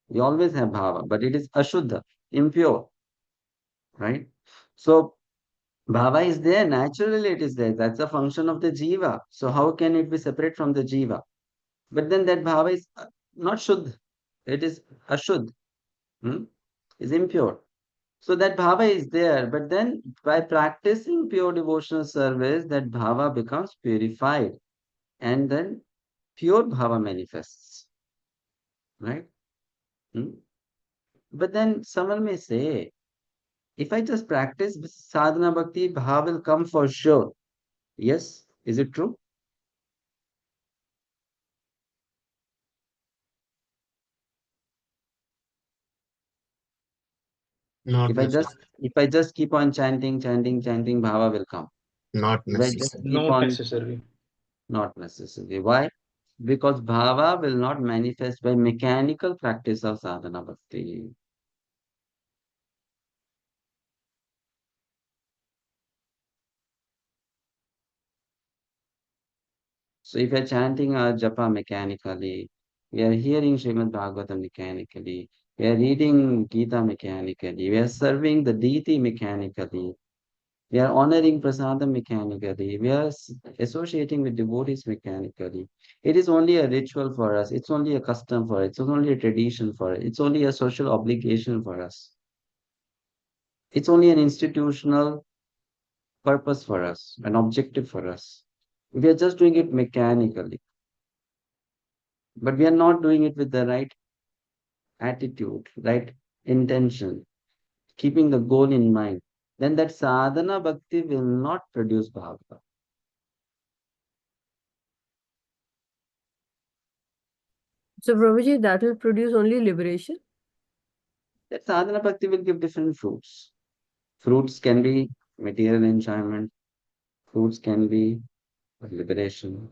We always have bhava, but it is ashuddha, impure, right? So bhava is there, naturally it is there. That's a function of the jiva. So how can it be separate from the jiva? But then that bhava is not shuddha. It is ashuddha, is impure. So that bhava is there, but then by practicing pure devotional service, that bhava becomes purified and then pure bhava manifests, right? Hmm? But then someone may say, if I just practice sadhana bhakti, bhava will come for sure. Yes, is it true? Not If I necessary. just if I just keep on chanting, chanting, chanting, bhava will come. Not If I just necessary. keep Not on, necessarily. not necessarily. Why? Because bhava will not manifest by mechanical practice of sadhana bhakti. So if you're chanting a japa mechanically, we are hearing Srimad Bhagavatam mechanically, we are reading Gita mechanically, we are serving the deity mechanically, we are honoring prasadam mechanically, we are associating with devotees mechanically. It is only a ritual for us, it's only a custom for us, it's only a tradition for us, it's only a social obligation for us. It's only an institutional purpose for us, an objective for us. We are just doing it mechanically, but we are not doing it with the right attitude, right intention, keeping the goal in mind. Then that sadhana bhakti will not produce bhava. So Prabhuji, that will produce only liberation. That sadhana bhakti will give different fruits. Fruits can be material enjoyment, fruits can be liberation.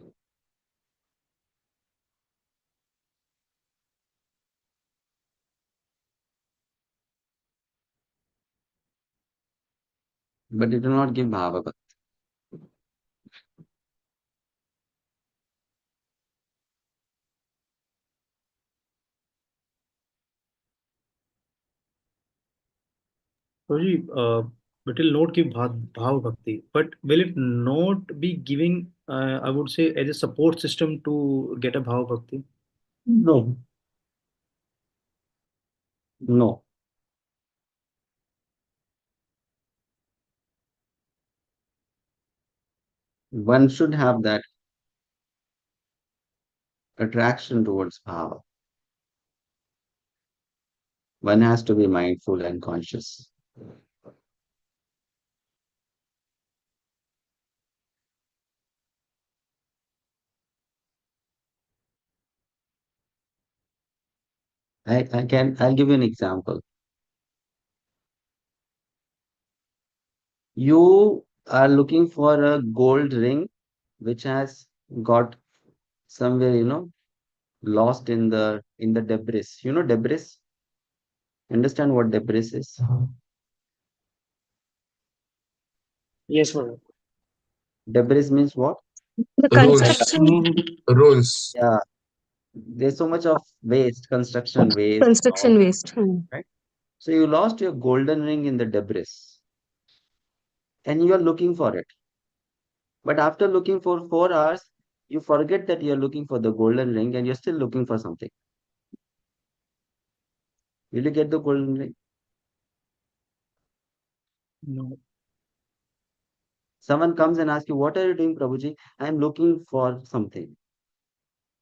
But it will not give bhava bhakti. Prabhuji, it will not give bhav bhakti, but will it not be giving, I would say, as a support system to get a bhav bhakti? No. No. one should have that attraction towards bhava. One has to be mindful and conscious. I'll give you an example. You are looking for a gold ring which has got somewhere, lost in the debris. You know debris? Understand what debris is? Yes, Prabhu. Debris means what? The Runes. construction Runes. Yeah, there's so much of waste, construction waste, and all, construction waste. right? So you lost your golden ring in the debris and you are looking for it. But after looking for 4 hours, you forget that you're looking for the golden ring and you're still looking for something. Will you get the golden ring? No. Someone comes and asks you, what are you doing, Prabhuji? I'm looking for something.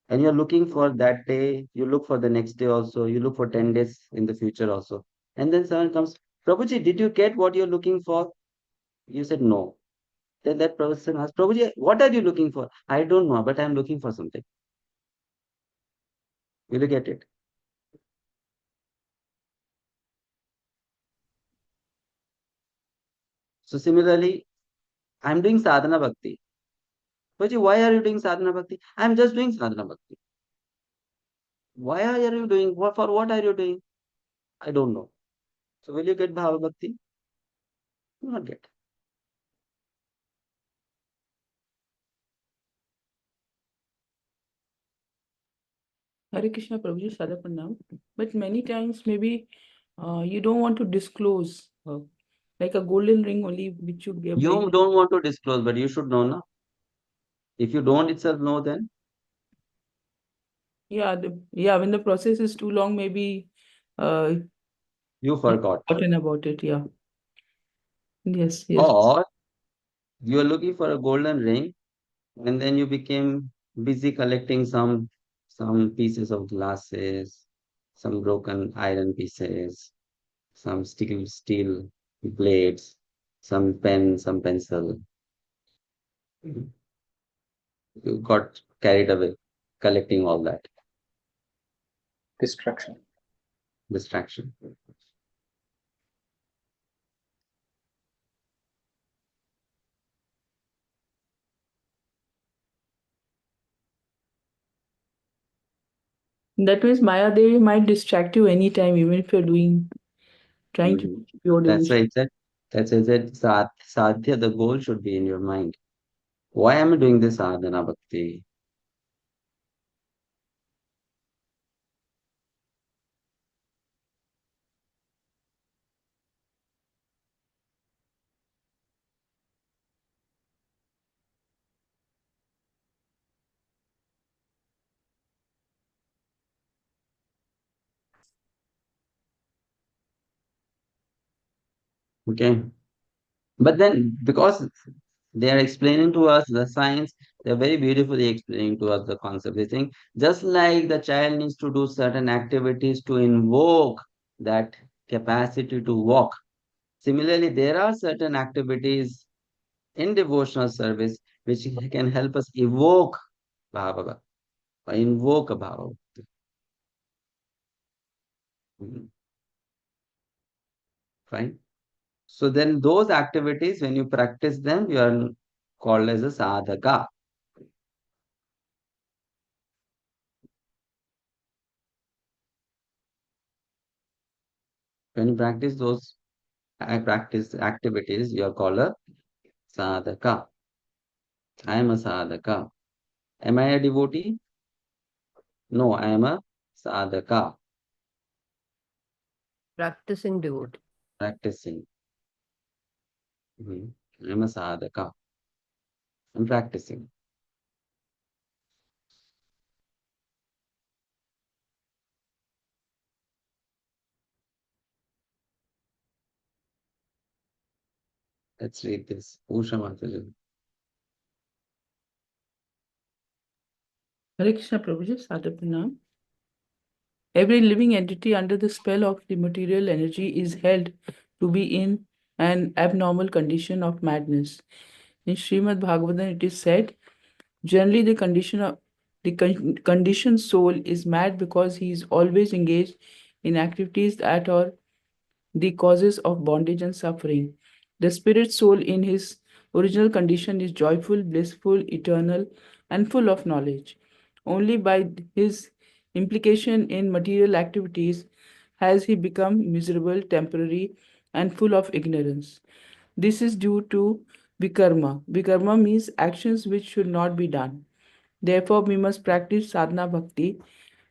And you're looking for that day, you look for the next day also, you look for 10 days in the future also. And then someone comes, Prabhuji, did you get what you're looking for? You said no. Then that person asks, Prabhuji, what are you looking for? I don't know, but I'm looking for something. Will you get it? So similarly, I'm doing sadhana bhakti. Prabhuji, why are you doing sadhana bhakti? I'm just doing sadhana bhakti. Why are you doing? For what are you doing? I don't know. So will you get bhava bhakti? You will not get. Hare Krishna Prabhuji, Sada Pranam. But many times maybe you don't want to disclose like a golden ring only which you give. You don't want to disclose, but you should know, na? If you don't itself know, then Yeah, when the process is too long, maybe you forgot. forgotten about it. Yeah. Yes. Or you are looking for a golden ring, and then you became busy collecting some pieces of glasses, some broken iron pieces, some steel blades, some pen, some pencil. You got carried away collecting all that Distraction. distraction. That means Maya Devi might distract you anytime, even if you're trying to Mhm. do pure That's why devotion. it said, sadhya, the goal should be in your mind. Why am I doing this sadhana bhakti? Okay. But then, because they are explaining to us the science, they're very beautifully explaining to us the concept. They think just like the child needs to do certain activities to invoke that capacity to walk. Similarly, there are certain activities in devotional service which can help us evoke Bhava, or invoke a Bhava. Mhm. Fine. So then those activities, when you practice them, you are called as a sadhaka. When you practice those practice activities, you are called a sadhaka. I am a sadhaka. Am I a devotee? No, I am a sadhaka. Practicing devotee. Practicing. Mhm. I am a sadhaka. I'm practicing. Let's read this. Usha Mataji. Hare Krishna Prabhuji, Sadhu Pranam. Every living entity under the spell of the material energy is held to be in an abnormal condition of madness. In Srimad Bhagavatam, it is said, generally the conditioned soul is mad because he is always engaged in activities that are the causes of bondage and suffering. The spirit soul in his original condition is joyful, blissful, eternal, and full of knowledge. Only by his implication in material activities has he become miserable, temporary, and full of ignorance. This is due to vikarma. Vikarma means actions which should not be done. Therefore, we must practice sadhana bhakti,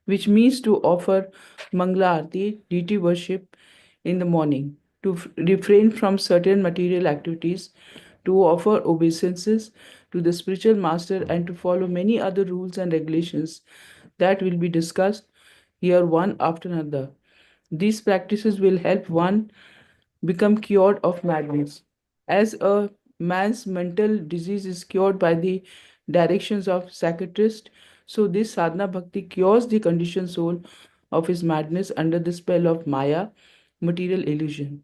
which means to offer Mangala Arati, deity worship, in the morning, to refrain from certain material activities, to offer obeisances to the spiritual master, and to follow many other rules and regulations that will be discussed here one after another. These practices will help one become cured of madness. As a man's mental disease is cured by the directions of psychiatrist, so this sadhana bhakti cures the conditioned soul of his madness under the spell of Maya, material illusion.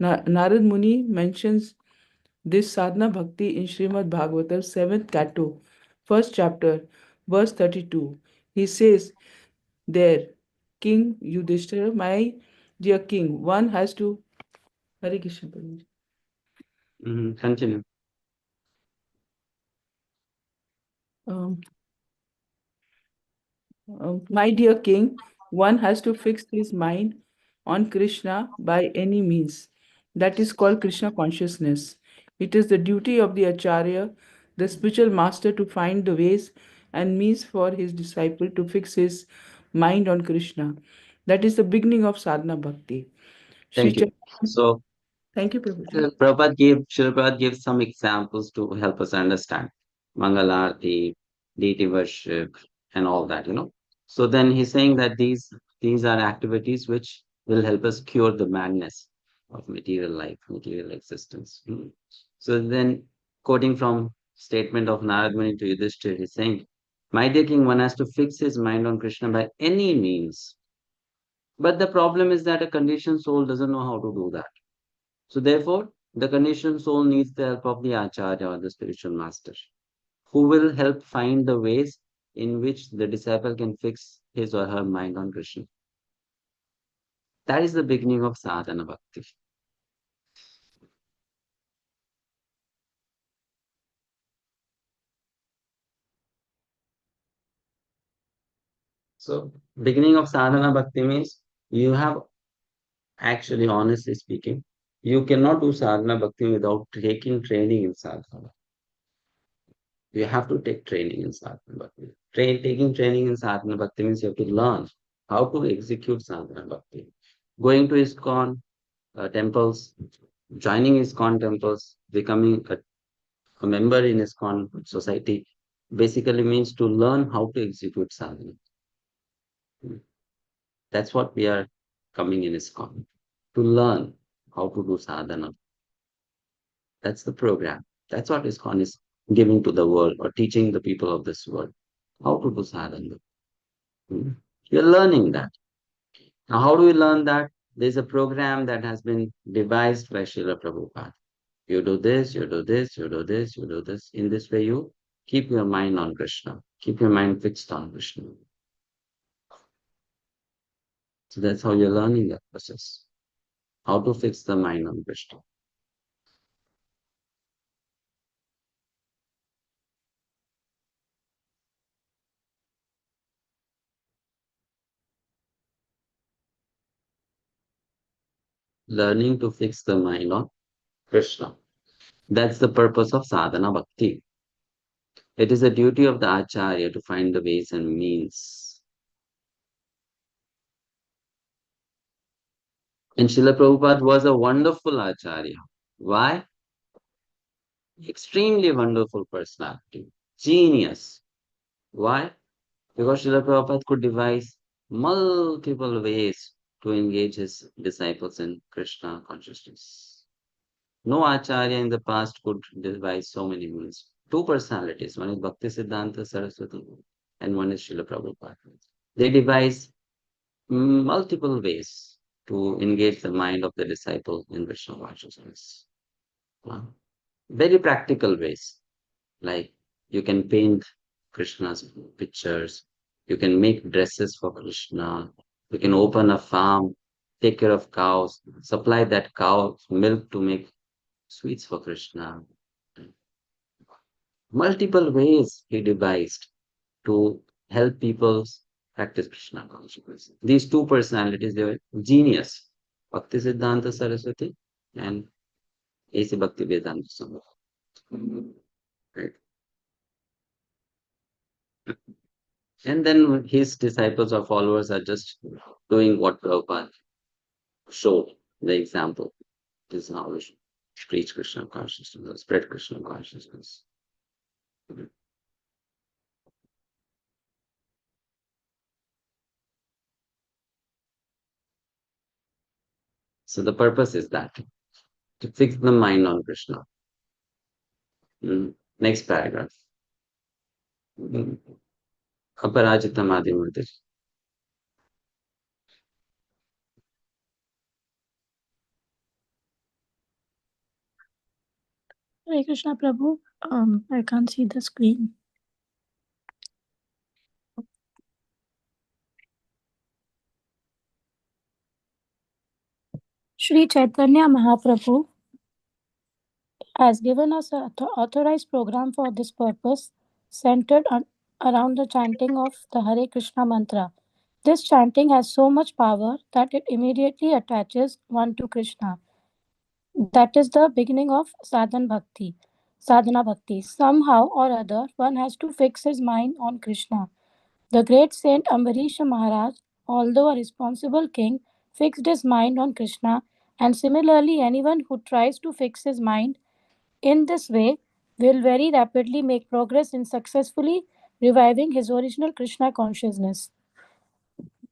Narad Muni mentions this sadhana bhakti in Srimad Bhagavatam 7th canto, 1st chapter, verse 32. He says there, King Yudhishthira, my dear king, one has to. Hare Krishna. Continue. Um, my dear king, one has to fix his mind on Krishna by any means. That is called Krishna consciousness. It is the duty of the Acharya, the spiritual master, to find the ways and means for his disciple to fix his mind on Krishna. That is the beginning of sadhana bhakti. Thank you. So, Thank you, Prabhuji. Srila Prabhupada gives some examples to help us understand Mangalarti, deity worship, and all that, So then he's saying that these are activities which will help us cure the madness of material life, material existence. So then, quoting from statement of Narad Muni to Yudhishthira, he's saying, "My dear king, one has to fix his mind on Krishna by any means. But the problem is that a conditioned soul doesn't know how to do that. So therefore, the conditioned soul needs the help of the Acharya or the spiritual master, who will help find the ways in which the disciple can fix his or her mind on Krishna. That is the beginning of sadhana bhakti. So, beginning of sadhana bhakti means you have actually, honestly speaking, you cannot do sadhana bhakti without taking training in sadhana. You have to take training in sadhana bhakti. Taking training in sadhana bhakti means you have to learn how to execute sadhana bhakti. Going to iskcon temples, joining iskcon temples, becoming a member in iskcon society, basically means to learn how to execute sadhana. That's what we are coming in iskcon, to learn how to do sadhana. That's the program. That's what iskcon is giving to the world or teaching the people of this world how to do sadhana. You're learning that. Now, how do we learn that? There's a program that has been devised by Srila Prabhupada. You do this, you do this, you do this, you do this. In this way, you keep your mind on Krishna. Keep your mind fixed on Krishna. So that's how you're learning that process. How to fix the mind on Krishna. Learning to fix the mind on Krishna. That's the purpose of sadhana bhakti. It is a duty of the acharya to find the ways and means. And Srila Prabhupada was a wonderful acharya. Why? Extremely wonderful personality. Genius. Why? Because Srila Prabhupada could devise multiple ways to engage his disciples in Krishna consciousness. No acharya in the past could devise so many means. Two personalities. One is Bhakti Siddhanta Saraswati and one is Srila Prabhupada. They devise multiple ways to engage the mind of the disciple in Krishna consciousness. Very practical ways, like you can paint Krishna's pictures, you can make dresses for Krishna, you can open a farm, take care of cows, supply that cow's milk to make sweets for Krishna. Multiple ways he devised to help people practice Krishna consciousness. These two personalities, they were genius. Bhakti Siddhanta Saraswati and A.C. Bhakti Vedanta Swami. Right. And then his disciples or followers are just doing what Prabhupada showed, the example. This is how we should preach Krishna consciousness, or spread Krishna consciousness. So the purpose is that, to fix the mind on Krishna. Next paragraph. Aparajita Madhyamurti. Hare Krishna Prabhu. I can't see the screen. Sri Chaitanya Mahaprabhu has given us an authorized program for this purpose, centered around the chanting of the Hare Krishna mantra. This chanting has so much power that it immediately attaches one to Krishna. That is the beginning of sadhana bhakti. Somehow or other, one has to fix his mind on Krishna. The great saint Ambarisha Maharaj, although a responsible king, fixed his mind on Krishna, and similarly, anyone who tries to fix his mind in this way will very rapidly make progress in successfully reviving his original Krishna consciousness.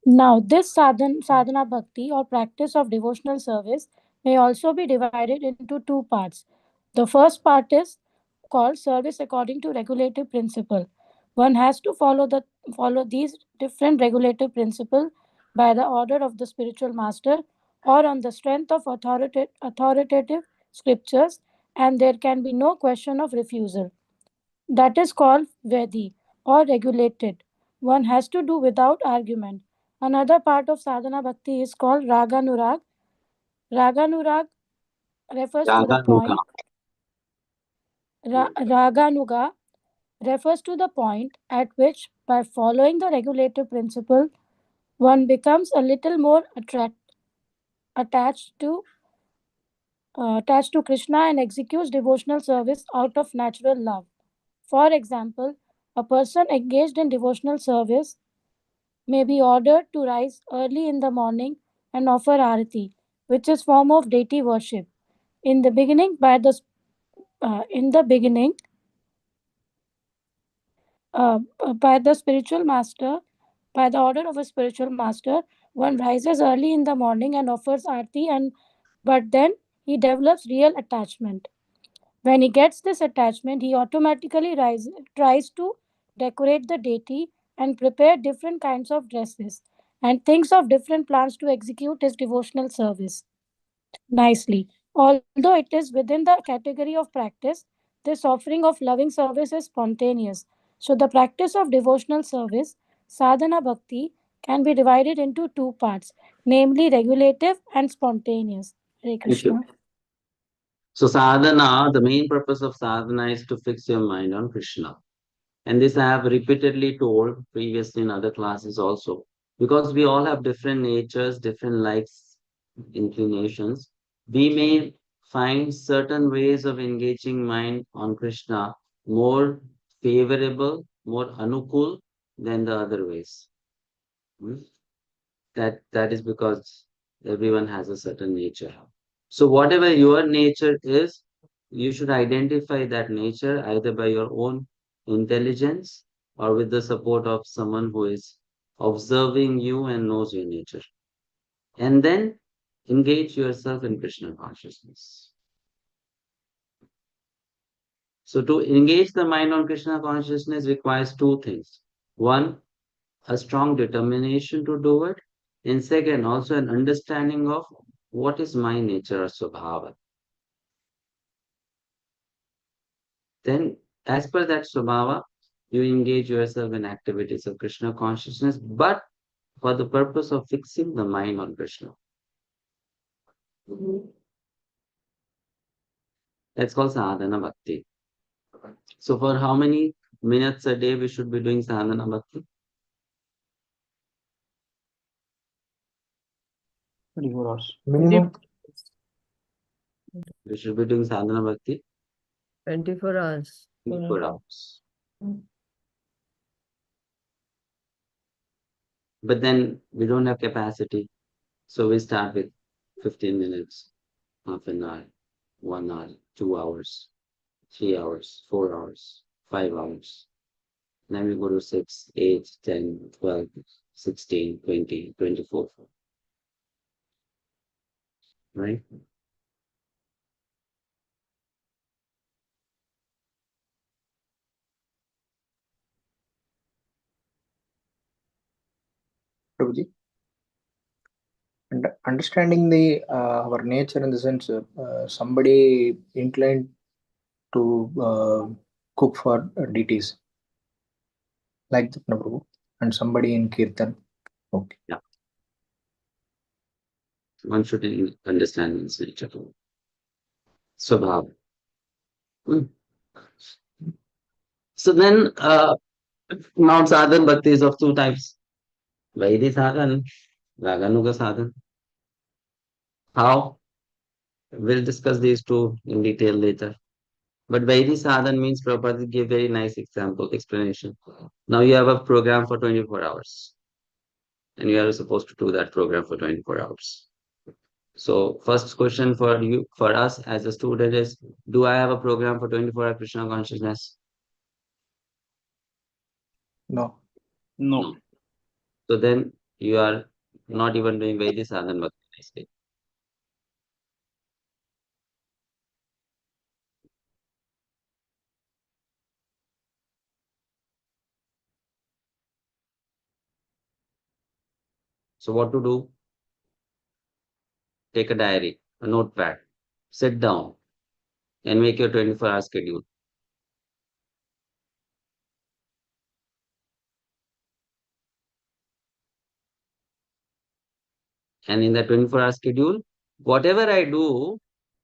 Now, this sadhana bhakti or practice of devotional service may also be divided into two parts. The first part is called service according to regulative principle. One has to follow these different regulative principles by the order of the spiritual master or on the strength of authoritative scriptures, and there can be no question of refusal. That is called Vedi or regulated. One has to do without argument. Another part of sadhana bhakti is called raganurag. Raganurag refers to the Raganuga. point. Raganuga refers to the point at which, by following the regulative principle, one becomes a little more attached to Krishna and executes devotional service out of natural love. For example, a person engaged in devotional service may be ordered to rise early in the morning and offer arati, which is form of deity worship. In the beginning, in the beginning, by the spiritual master, by the order of a spiritual master, one rises early in the morning and offers arati, and but then he develops real attachment. When he gets this attachment, he automatically tries to decorate the deity and prepare different kinds of dresses and thinks of different plans to execute his devotional service nicely. Although it is within the category of practice, this offering of loving service is spontaneous. So, the practice of devotional service, sadhana bhakti, can be divided into two parts, namely regulative and spontaneous. Hare Thank you. Krishna. So sadhana, the main purpose of sadhana is to fix your mind on Krishna. And this I have repeatedly told previously in other classes also. Because we all have different natures, different likes, inclinations, we may find certain ways of engaging mind on Krishna more favorable, more anukul than the other ways. That is because everyone has a certain nature. So whatever your nature is, you should identify that nature either by your own intelligence or with the support of someone who is observing you and knows your nature. And then engage yourself in Krishna consciousness. So to engage the mind on Krishna consciousness requires two things. One, a strong determination to do it. And second, also an understanding of what is my nature or swabhava. Then, as per that swabhava, you engage yourself in activities of Krishna consciousness, but for the purpose of fixing the mind on Krishna. That's called sadhana bhakti. So for how many minutes a day we should be doing sadhana bhakti? 24 hours. Minimum. We should be doing sadhana bhakti 24 hours. 24 hours. But then we don't have capacity. So we start with 15 minutes, half an hour, 1 hour, 2 hours, 3 hours, 4 hours, 5 hours. Then we go to 6, 8, 10, 12, 16, 20, 24. Right? Prabhuji. And understanding the our nature in the sense somebody inclined to cook for deities like that, no, Prabhu, and somebody in kirtan. Okay. Yeah. One should understand this nature. Swabhav. So then, now sadhan bhakti is of two types. Vaidhi sadhan, raganuga sadhan. How? We'll discuss these two in detail later. But Vaidhi sadhan means Prabhupada give very nice explanation. Now you have a program for 24 hours. And you are supposed to do that program for 24 hours. So first question for you, for us as a student is, do I have a program for 24-hour Krishna consciousness? No. No. So then you are not even doing Vaidhi sadhan bhakti nicely. So what to do? Take a diary, a notepad, sit down and make your 24-hour schedule. And in that 24-hour schedule, whatever I do,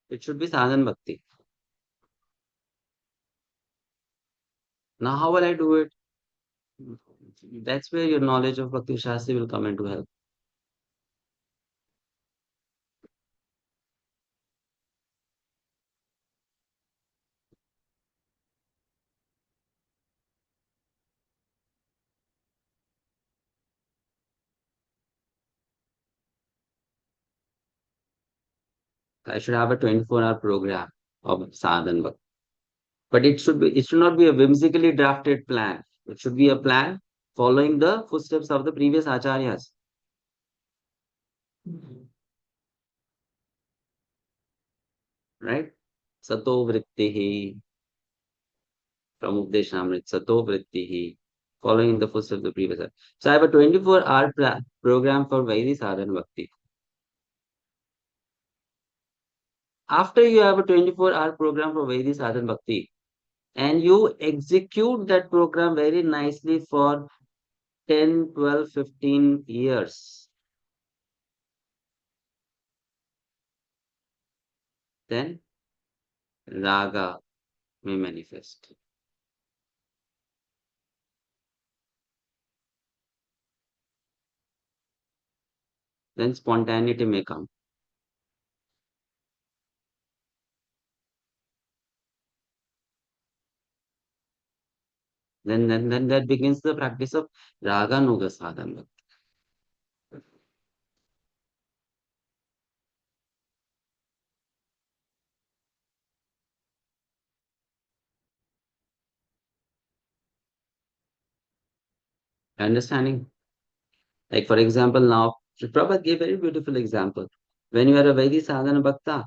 it should be sadhan bhakti. Now, how will I do it? That's where your knowledge of Bhakti-sastri will come into help. I should have a 24-hour program of sadhan bhakti. But it should not be a whimsically drafted plan. It should be a plan following the footsteps of the previous acharyas. Right? Sato vrittihi, from Updeshamrit, Sato vrittihi, following the footsteps of the previous. So I have a 24-hour program for Vaidhi sadhan bhakti. After you have a 24-hour program for Vaidhi sadhan bhakti, and you execute that program very nicely for 10, 12, 15 years, then raga may manifest. Then spontaneity may come. Then that begins the practice of raga nuga sadhana. Understanding? Like for example, now Prabhupada gave a very beautiful example. When you are a Vaidhi sadhana bhakta,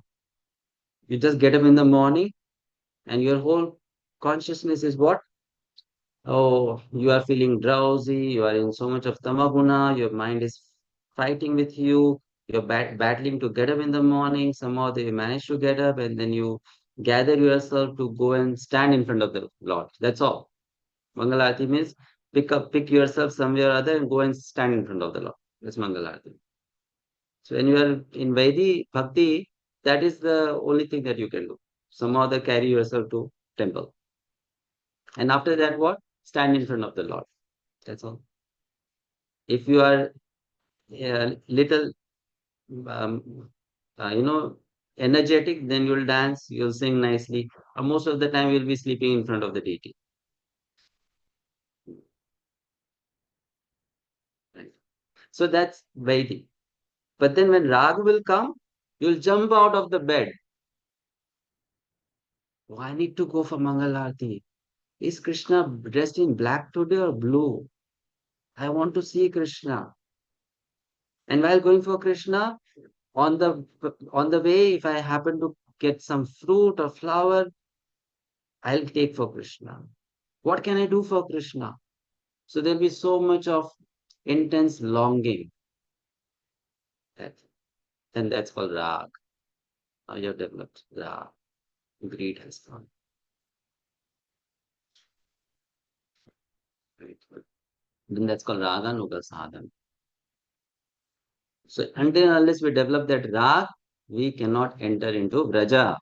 you just get up in the morning and your whole consciousness is what? Oh, you are feeling drowsy, you are in so much of tamaguna, your mind is fighting with you, you're battling to get up in the morning, somehow they manage to get up, and then you gather yourself to go and stand in front of the Lord. That's all. Mangalarti means pick yourself somewhere or other and go and stand in front of the Lord. That's Mangalarti. So when you are in Vaidhi Bhakti, that is the only thing that you can do. Somehow they carry yourself to temple. And after that, what? Stand in front of the Lord. That's all. If you are little, um, you know, energetic, then you'll dance, you'll sing nicely. Most of the time, you'll be sleeping in front of the deity. Right? So that's Vaidhi. But then when Rag will come, you'll jump out of the bed. Oh, I need to go for Mangal Aarti. Is Krishna dressed in black today or blue? I want to see Krishna. And while going for Krishna, on the way, if I happen to get some fruit or flower, I'll take for Krishna. What can I do for Krishna? So there'll be so much of intense longing. That, then that's called rag. Now you have developed rag. Greed has come. Right. Then that's called raganuga sadhana. So until and unless we develop that rag, we cannot enter into vraja.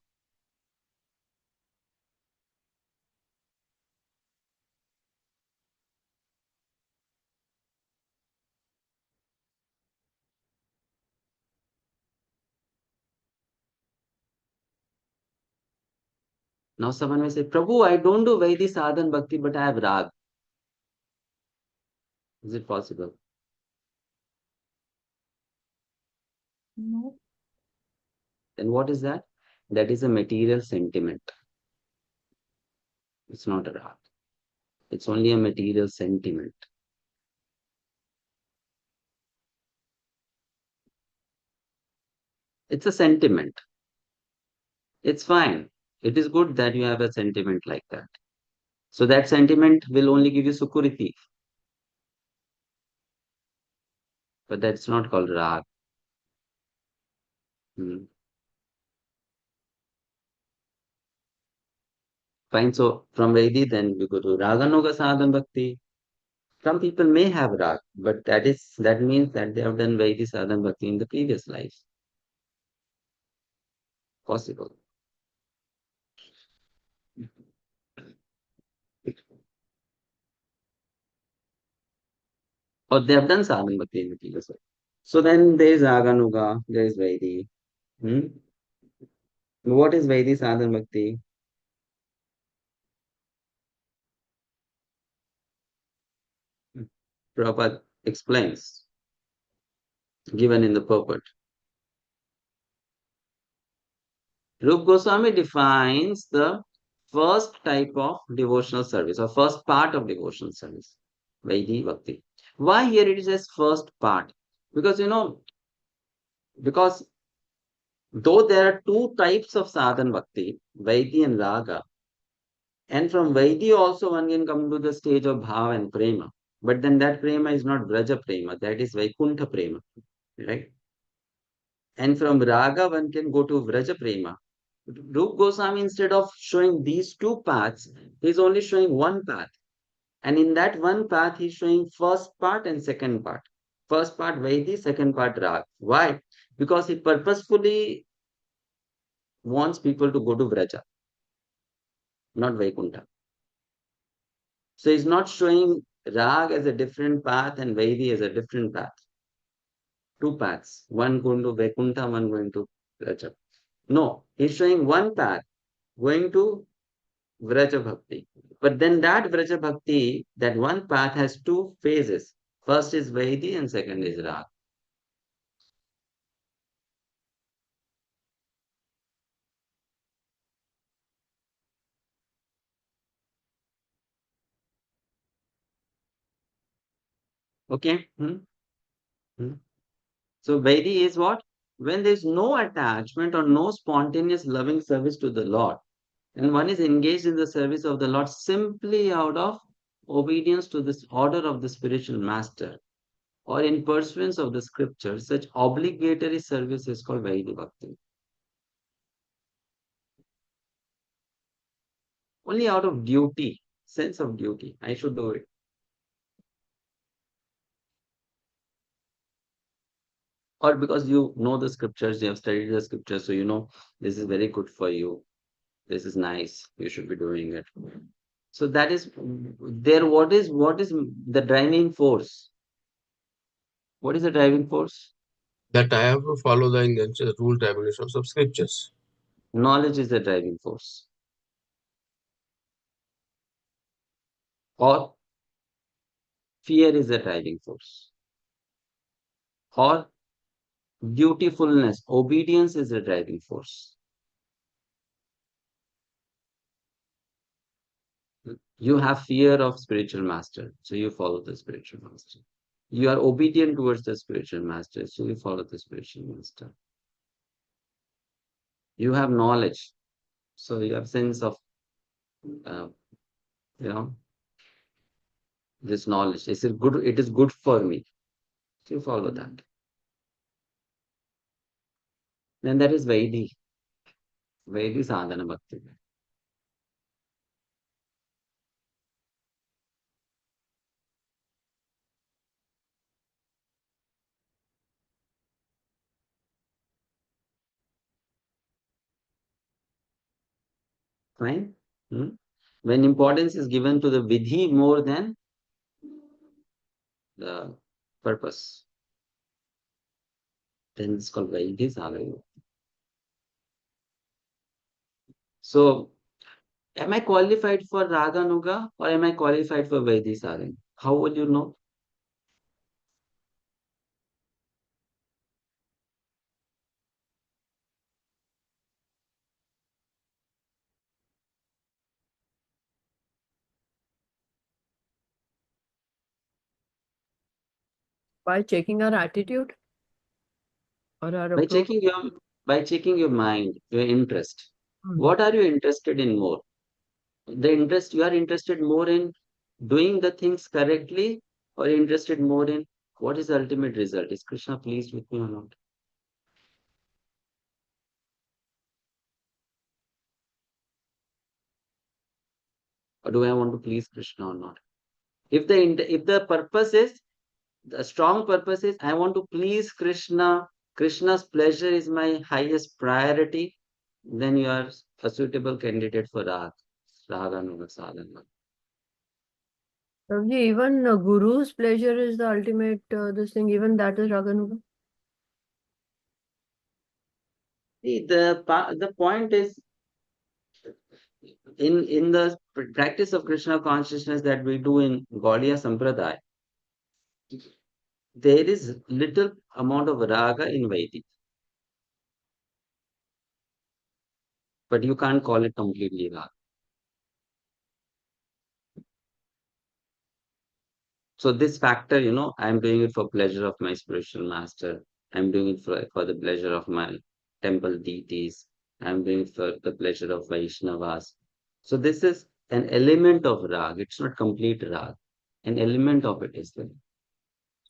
Now someone may say, Prabhu, I don't do Vaidhi sadhan bhakti, but I have rag. Is it possible? No. Then what is that? That is a material sentiment. It's not a rag. It's only a material sentiment. It's a sentiment. It's fine. It is good that you have a sentiment like that. So that sentiment will only give you sukuriti. But that's not called rag. Hmm. Fine. So from Vaidhi, then we go to Raganuga Sadhan Bhakti. Some people may have rag, but that means that they have done Vaidhi Sadhan Bhakti in the previous life. Possible. Or they have done Sadhan Bhakti in the previous life. So then there is Raganuga, there is Vaidhi. Hmm? What is Vaidhi Sadhan Bhakti? Prabhupada explains, given in the purport. Rup Goswami defines the first type of devotional service or first part of devotional service, Vaidhi Bhakti. Why here it is as first part? Because, because though there are two types of sadhan bhakti, Vaidhi and Raga, and from Vaidhi also one can come to the stage of Bhava and Prema. But then that Prema is not Vraja Prema, that is Vaikuntha Prema, right? And from Raga one can go to Vraja Prema. Rup Goswami, instead of showing these two paths, he's only showing one path. And in that one path, he's showing first part and second part. First part Vaidhi, second part Rag. Why? Because he purposefully wants people to go to Vraja, not Vaikuntha. So he's not showing Rag as a different path and Vaidhi as a different path. Two paths. One going to Vaikuntha, one going to Vraja. No, he's showing one path going to Vraja Bhakti. But then that Vraja Bhakti, that one path has two phases. First is Vaidhi and second is Rag. Okay? So Vaidhi is what? When there is no attachment or no spontaneous loving service to the Lord. And one is engaged in the service of the Lord simply out of obedience to this order of the spiritual master or in pursuance of the scripture, such obligatory service is called Vaidhi Bhakti. Only out of duty, sense of duty, I should do it. Or because you know the scriptures, you have studied the scriptures, so you know this is very good for you. This is nice. You should be doing it. So that is there. What is the driving force? What is the driving force? That I have to follow the intentions, rules, regulations of scriptures. Knowledge is the driving force. Or fear is the driving force. Or dutifulness, obedience is the driving force. You have fear of spiritual master, so you follow the spiritual master. You are obedient towards the spiritual master, so you follow the spiritual master. You have knowledge, so you have sense of, this knowledge. Is it good? It is good for me. So you follow that. Then that is Vaidhi. Vaidhi sadhana bhakti. Fine? When importance is given to the vidhi more than the purpose, then it's called Vaidhi sadhana. So, am I qualified for Raga Nuga or am I qualified for Vaidhi sadhana? How will you know? By checking our attitude or our By approach? checking your mind, your interest. Hmm. What are you interested in more? The interest you are interested more in doing the things correctly, or interested more in what is the ultimate result? Is Krishna pleased with me or not? Or do I want to please Krishna or not? If the purpose is, the strong purpose is, I want to please Krishna, Krishna's pleasure is my highest priority, then you are a suitable candidate for Raga Nuga Sadhana. Prabhuji, even Guru's pleasure is the ultimate this thing, even that is Raganuga. See, the point is, in the practice of Krishna consciousness that we do in Gaudiya Sampradaya, there is little amount of raga in Vedic, but you can't call it completely raga. So this factor, I'm doing it for pleasure of my spiritual master. I'm doing it for the pleasure of my temple deities. I'm doing it for the pleasure of Vaishnavas. So this is an element of rag. It's not complete rag. An element of it is there.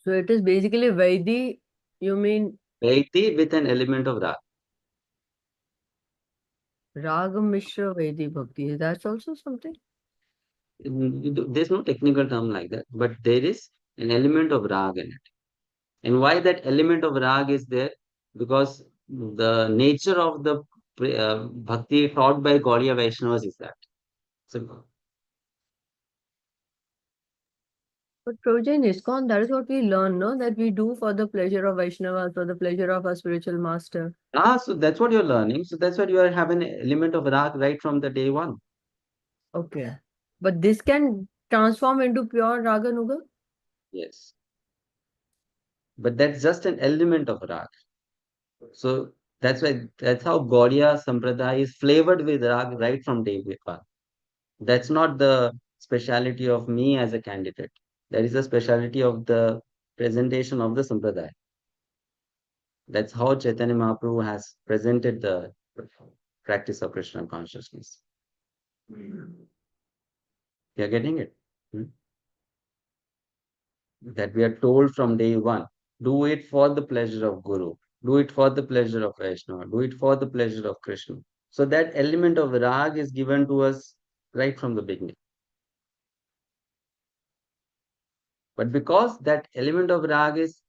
So it is basically Vaidhi, you mean Vaidhi with an element of rag. Raga Mishra Vaidhi Bhakti. That's also something? There's no technical term like that, but there is an element of rag in it. And why that element of rag is there? Because the nature of the bhakti taught by Gaudiya Vaishnavas is that. Simple. But Prabhuji, in iskcon, that is what we learn, no? That we do for the pleasure of Vaishnavas, for the pleasure of our spiritual master. So that's what you're learning. So that's what you are having an element of rag right from the day one. Okay. But this can transform into pure Raganuga? Yes. But that's just an element of rag. So that's how Gaudiya Sampradaya is flavored with rag right from day one. That's not the speciality of me as a candidate. That is the speciality of the presentation of the Sampradaya. That's how Chaitanya Mahaprabhu has presented the practice of Krishna consciousness. You're getting it? that we are told from day one. Do it for the pleasure of Guru. Do it for the pleasure of Vaishnava. Do it for the pleasure of Krishna. So that element of rag is given to us right from the beginning. But because that element of rag is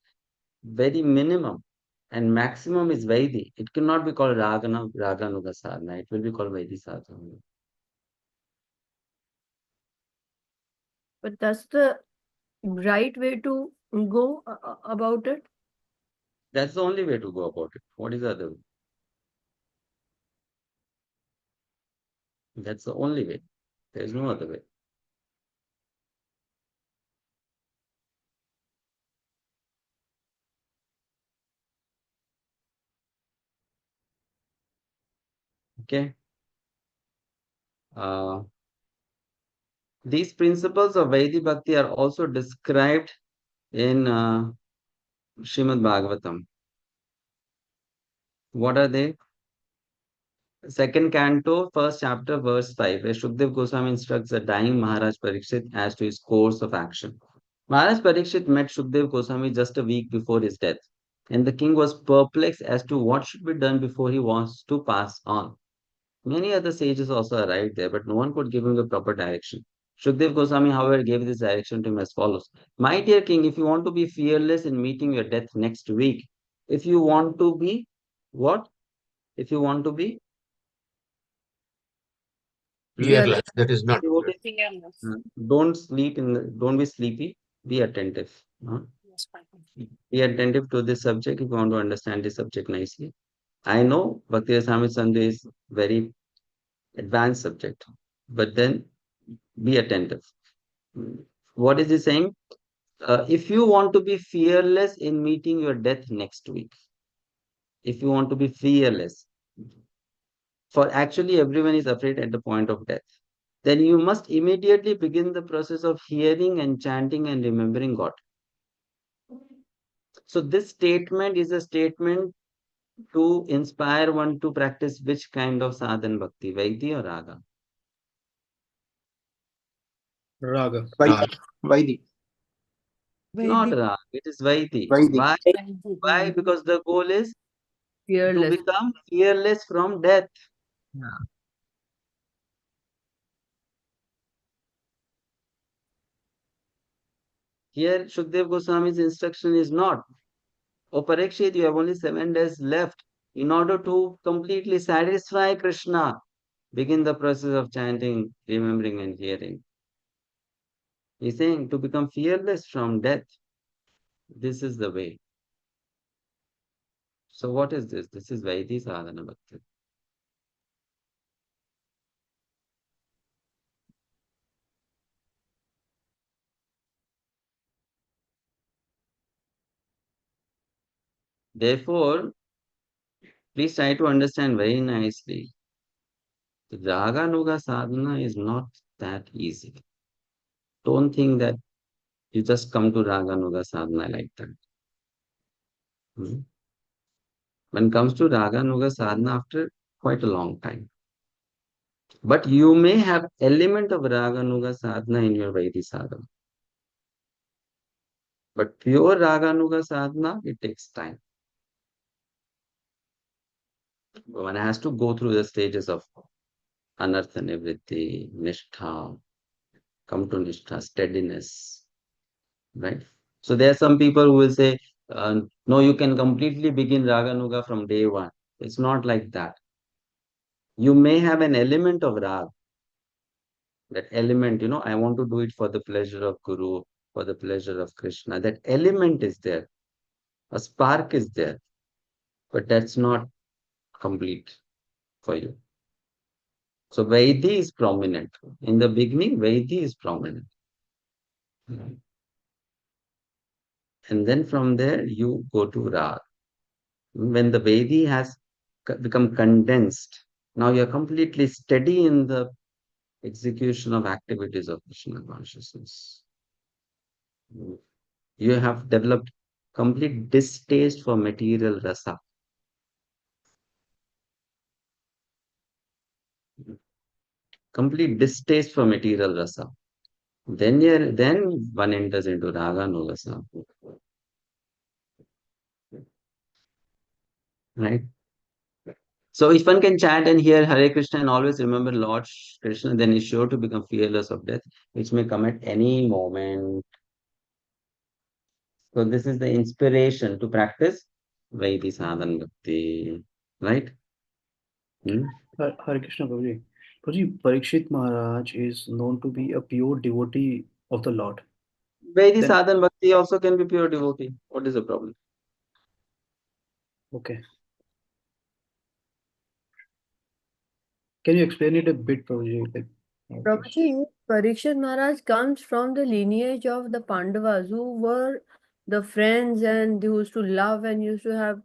very minimum and maximum is Vaidi, it cannot be called Raganuga sadhana. It will be called Vaidi sadhana. But that's the right way to go about it. That's the only way to go about it. What is the other way? That's the only way. There is no other way. Okay. These principles of Vaidhi Bhakti are also described in Srimad Bhagavatam. What are they? Second canto, first chapter, verse 5, where Shukdev Goswami instructs the dying Maharaj Parikshit as to his course of action. Maharaj Parikshit met Shukdev Goswami just a week before his death, and the king was perplexed as to what should be done before he wants to pass on. Many other sages also arrived there, but no one could give him the proper direction. Shukdev Goswami, however, gave this direction to him as follows. My dear king, if you want to be fearless in meeting your death next week, if you want to be, what? If you want to be Fearless. That is not devoted, Fearless. don't be sleepy, be attentive. Yes, Prabhu. Be attentive to this subject if you want to understand this subject nicely. I know Bhakti Rasamrita Sandhu is very advanced subject, but then be attentive. What is he saying? If you want to be fearless in meeting your death next week, if you want to be fearless, for actually everyone is afraid at the point of death, then you must immediately begin the process of hearing and chanting and remembering God. So this statement is a statement to inspire one to practice which kind of sadhan bhakti, Vaidhi or Raga? Raga. Vaidi. Not Vedic. Raga, it is Vaidhi. Vaidi. Why? Why? Because the goal is to Fearless. become fearless from death. Yeah. Here, Shukdev Goswami's instruction is not, oh Parikshit, you have only 7 days left. In order to completely satisfy Krishna, begin the process of chanting, remembering and hearing. He's saying to become fearless from death, this is the way. So what is this? This is Vaidhi Sadhana Bhakti. Therefore, please try to understand very nicely. Raga Nuga Sadhana is not that easy. Don't think that you just come to Raga Nuga Sadhana like that. When it comes to Raga Nuga Sadhana, after quite a long time. But you may have element of Raga Nuga Sadhana in your Vaidhi Sadhana. But pure Raga Nuga Sadhana, it takes time. One has to go through the stages of Anartha Nivritti, Nishtha, come to Nishtha, steadiness, right? So there are some people who will say, no, you can completely begin Raganuga from day one. It's not like that. You may have an element of Rag. That element, I want to do it for the pleasure of Guru, for the pleasure of Krishna. That element is there. A spark is there. But that's not complete for you. So Vaidhi is prominent. In the beginning, Vaidhi is prominent. And then from there, you go to Rag. When the Vaidhi has become condensed, now you're completely steady in the execution of activities of Krishna consciousness. You have developed complete distaste for material rasa. Complete distaste for material rasa. Then one enters into Raga Nulasa. Right? So if one can chant and hear Hare Krishna and always remember Lord Krishna, then he's sure to become fearless of death, which may come at any moment. So this is the inspiration to practice Vaidhi Sadhan Bhakti. Right? Hmm? Hare Krishna Prabhuji. Prabhuji, Parikshit Maharaj is known to be a pure devotee of the Lord. Vaidhi Then, Sadhan Bhakti also can be pure devotee. What is the problem? okay. Can you explain it a bit, Prabhuji? Like, okay. Prabhuji, Parikshit Maharaj comes from the lineage of the Pandavas who were the friends and they used to love and used to have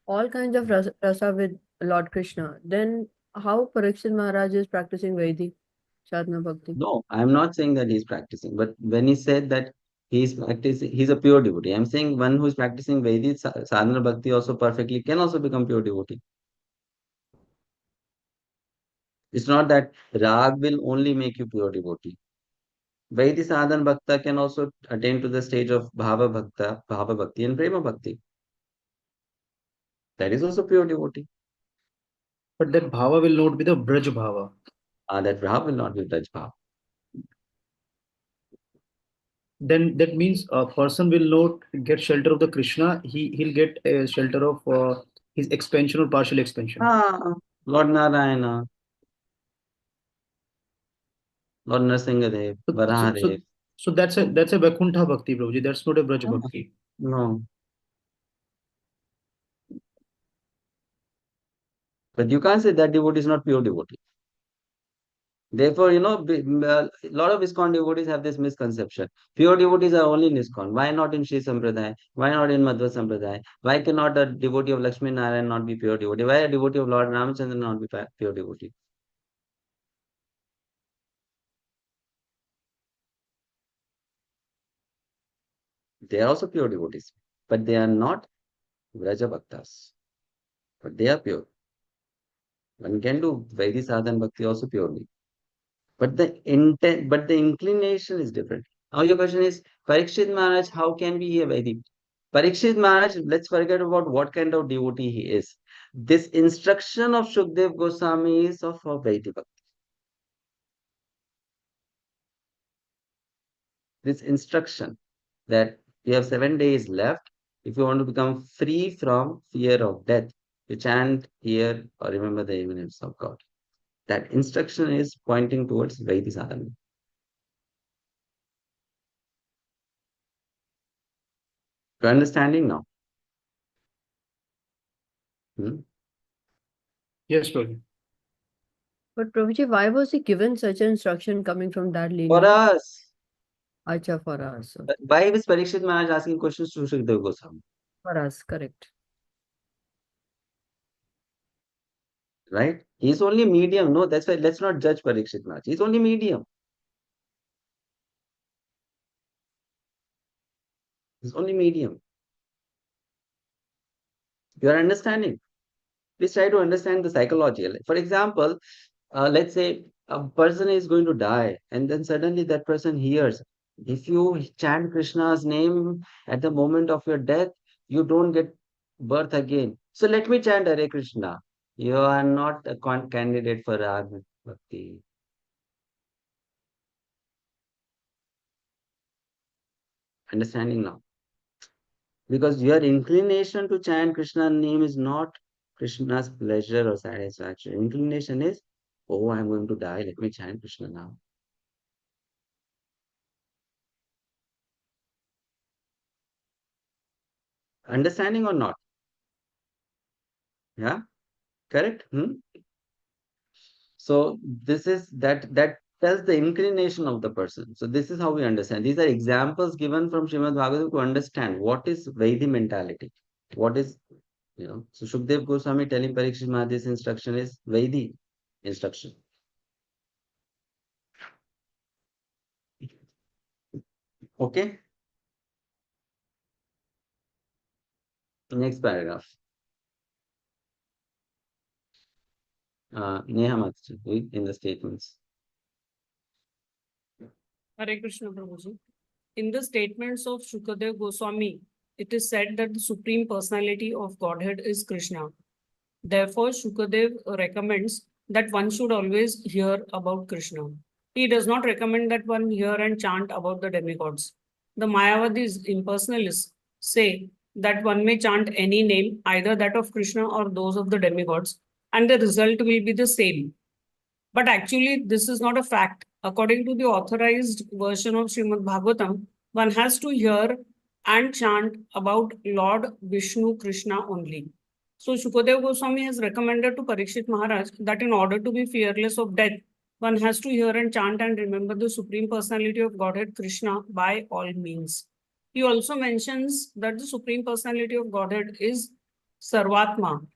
all kinds of rasa with Lord Krishna. Then how Parikshit Maharaj is practicing Vaidhi Sadhana Bhakti? No, I'm not saying that he's practicing, but when he said that he's practicing, he's a pure devotee. I'm saying one who is practicing Vaidhi Sadhana Bhakti also perfectly can also become pure devotee. It's not that Rag will only make you pure devotee. Vaidhi Sadhana Bhakta can also attain to the stage of Bhava Bhakti and Prema Bhakti. That is also pure devotee. But that bhava will not be the Braj bhava. That Bhava will not be Braj Bhava. Then that means a person will not get shelter of the Krishna. He'll get a shelter of his expansion or partial expansion. Lord Narayana, Lord Nrsingadev, Varahadev. So that's a Vaikuntha Bhakti, Prabhuji. That's not a Braj Bhakti. No. But you can't say that devotee is not pure devotee. Therefore, a lot of ISKCON devotees have this misconception. Pure devotees are only in ISKCON. Why not in Sri Sampradaya? Why not in Madhva Sampradaya? Why cannot a devotee of Lakshmi Narayan not be pure devotee? Why a devotee of Lord Ramachandra not be pure devotee? They are also pure devotees, but they are not Vraja Bhaktas. But they are pure. One can do Vaidhi Sadhan Bhakti also purely. But the intent, but the inclination is different. Now your question is, Parikshit Maharaj, how can we hear Vaidhi? Parikshit Maharaj, let's forget about what kind of devotee he is. This instruction of Shukdev Goswami is of a Vaidhi Bhakti. This instruction that you have 7 days left. If you want to become free from fear of death, you chant, hear, or remember the names of God. That instruction is pointing towards Vaidhi Sadhana. You're understanding now? Yes, Prabhuji. But Prabhuji, why was he given such an instruction coming from that lineage? For us. Acha, for us. Why was Parikshit Maharaj asking questions to Shukdev Goswami? For us, correct. Right? He's only medium. No, that's why let's not judge Parikshit Maharaj. He's only medium. He's only medium. You are understanding. Please try to understand the psychology. For example, let's say a person is going to die, and then suddenly that person hears. If you chant Krishna's name at the moment of your death, you don't get birth again. So let me chant Hare Krishna. You are not a candidate for Rag Bhakti. Understanding now? Because your inclination to chant Krishna's name is not Krishna's pleasure or satisfaction. Inclination is, oh, I'm going to die. Let me chant Krishna now. Understanding or not? Yeah, correct. So this is that tells the inclination of the person. So this is how we understand. These are examples given from Srimad Bhagavatam to understand what is Vaidhi mentality. What is, so Shukdev Goswami telling Parikshit Maharaj this instruction is Vaidhi instruction. Okay. Next paragraph. Neha Mataji, in the statements. Hare Krishna Prabhuji. In the statements of Shukadev Goswami, it is said that the Supreme Personality of Godhead is Krishna. Therefore, Shukadev recommends that one should always hear about Krishna. He does not recommend that one hear and chant about the demigods. The Mayavadis, impersonalists, say that one may chant any name, either that of Krishna or those of the demigods, and the result will be the same. But actually, this is not a fact. According to the authorized version of Srimad Bhagavatam, one has to hear and chant about Lord Vishnu Krishna only. So Shukadev Goswami has recommended to Parikshit Maharaj that in order to be fearless of death, one has to hear and chant and remember the Supreme Personality of Godhead Krishna by all means. He also mentions that the Supreme Personality of Godhead is Sarvatma.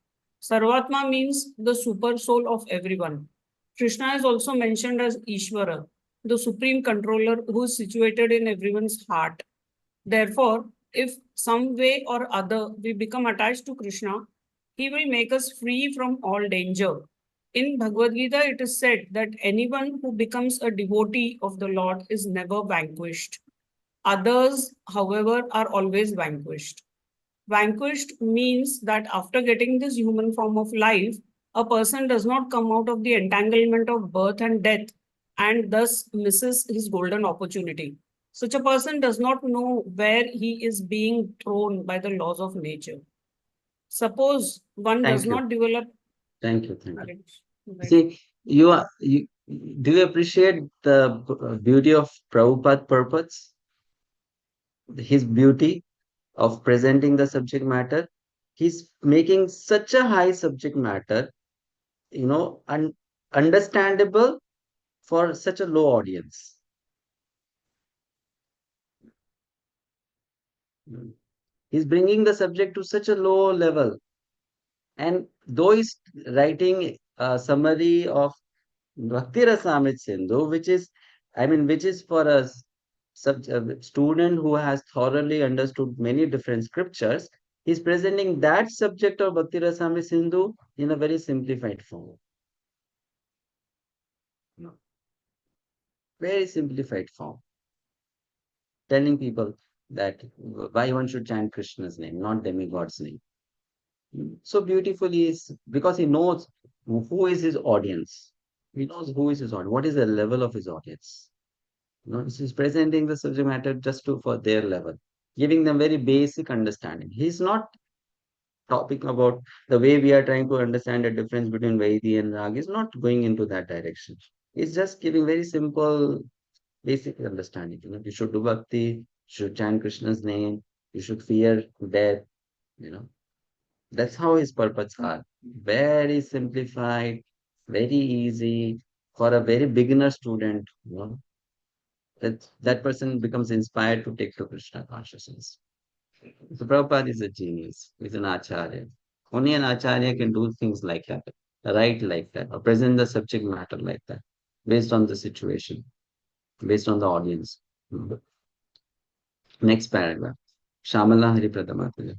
Sarvatma means the super soul of everyone. Krishna is also mentioned as Ishvara, the supreme controller who is situated in everyone's heart. Therefore, if some way or other we become attached to Krishna, he will make us free from all danger. In Bhagavad Gita, it is said that anyone who becomes a devotee of the Lord is never vanquished. Others, however, are always vanquished. Vanquished means that after getting this human form of life, a person does not come out of the entanglement of birth and death and thus misses his golden opportunity. Such a person does not know where he is being thrown by the laws of nature. Suppose one does Thank you. not develop. Thank you. Thank you. Right. See, do you appreciate the beauty of Prabhupada purpose? His beauty of presenting the subject matter. He's making such a high subject matter, understandable for such a low audience. He's bringing the subject to such a low level. And though he's writing a summary of Bhakti Rasamrita Sindhu, which is for a student who has thoroughly understood many different scriptures, he's presenting that subject of Bhakti Rasamrita Sindhu in a very simplified form. Very simplified form. Telling people that why one should chant Krishna's name, not demigod's name. So beautifully is because he knows who is his audience. He knows who is his audience, what is the level of his audience. He's presenting the subject matter just for their level, giving them very basic understanding. He's not talking about the way we are trying to understand the difference between Vaidhi and Rag. He's not going into that direction. He's just giving very simple, basic understanding. You should do bhakti, you should chant Krishna's name, you should fear death. That's how his purpose are. Very simplified, very easy for a very beginner student. That person becomes inspired to take to Krishna consciousness. So Prabhupada is a genius. He's an acharya. Only an acharya can do things like that, write like that, or present the subject matter like that, based on the situation, based on the audience. Next paragraph. Shamala Hari Pradamataja.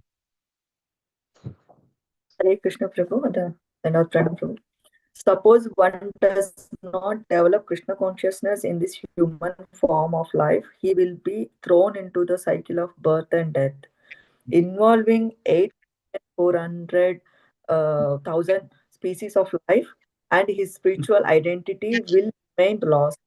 Hare Krishna Prabhu, Dhanavad Pranam Prabhu. Suppose one does not develop Krishna consciousness in this human form of life, he will be thrown into the cycle of birth and death, involving 8,400,000 species of life, and his spiritual identity will remain lost.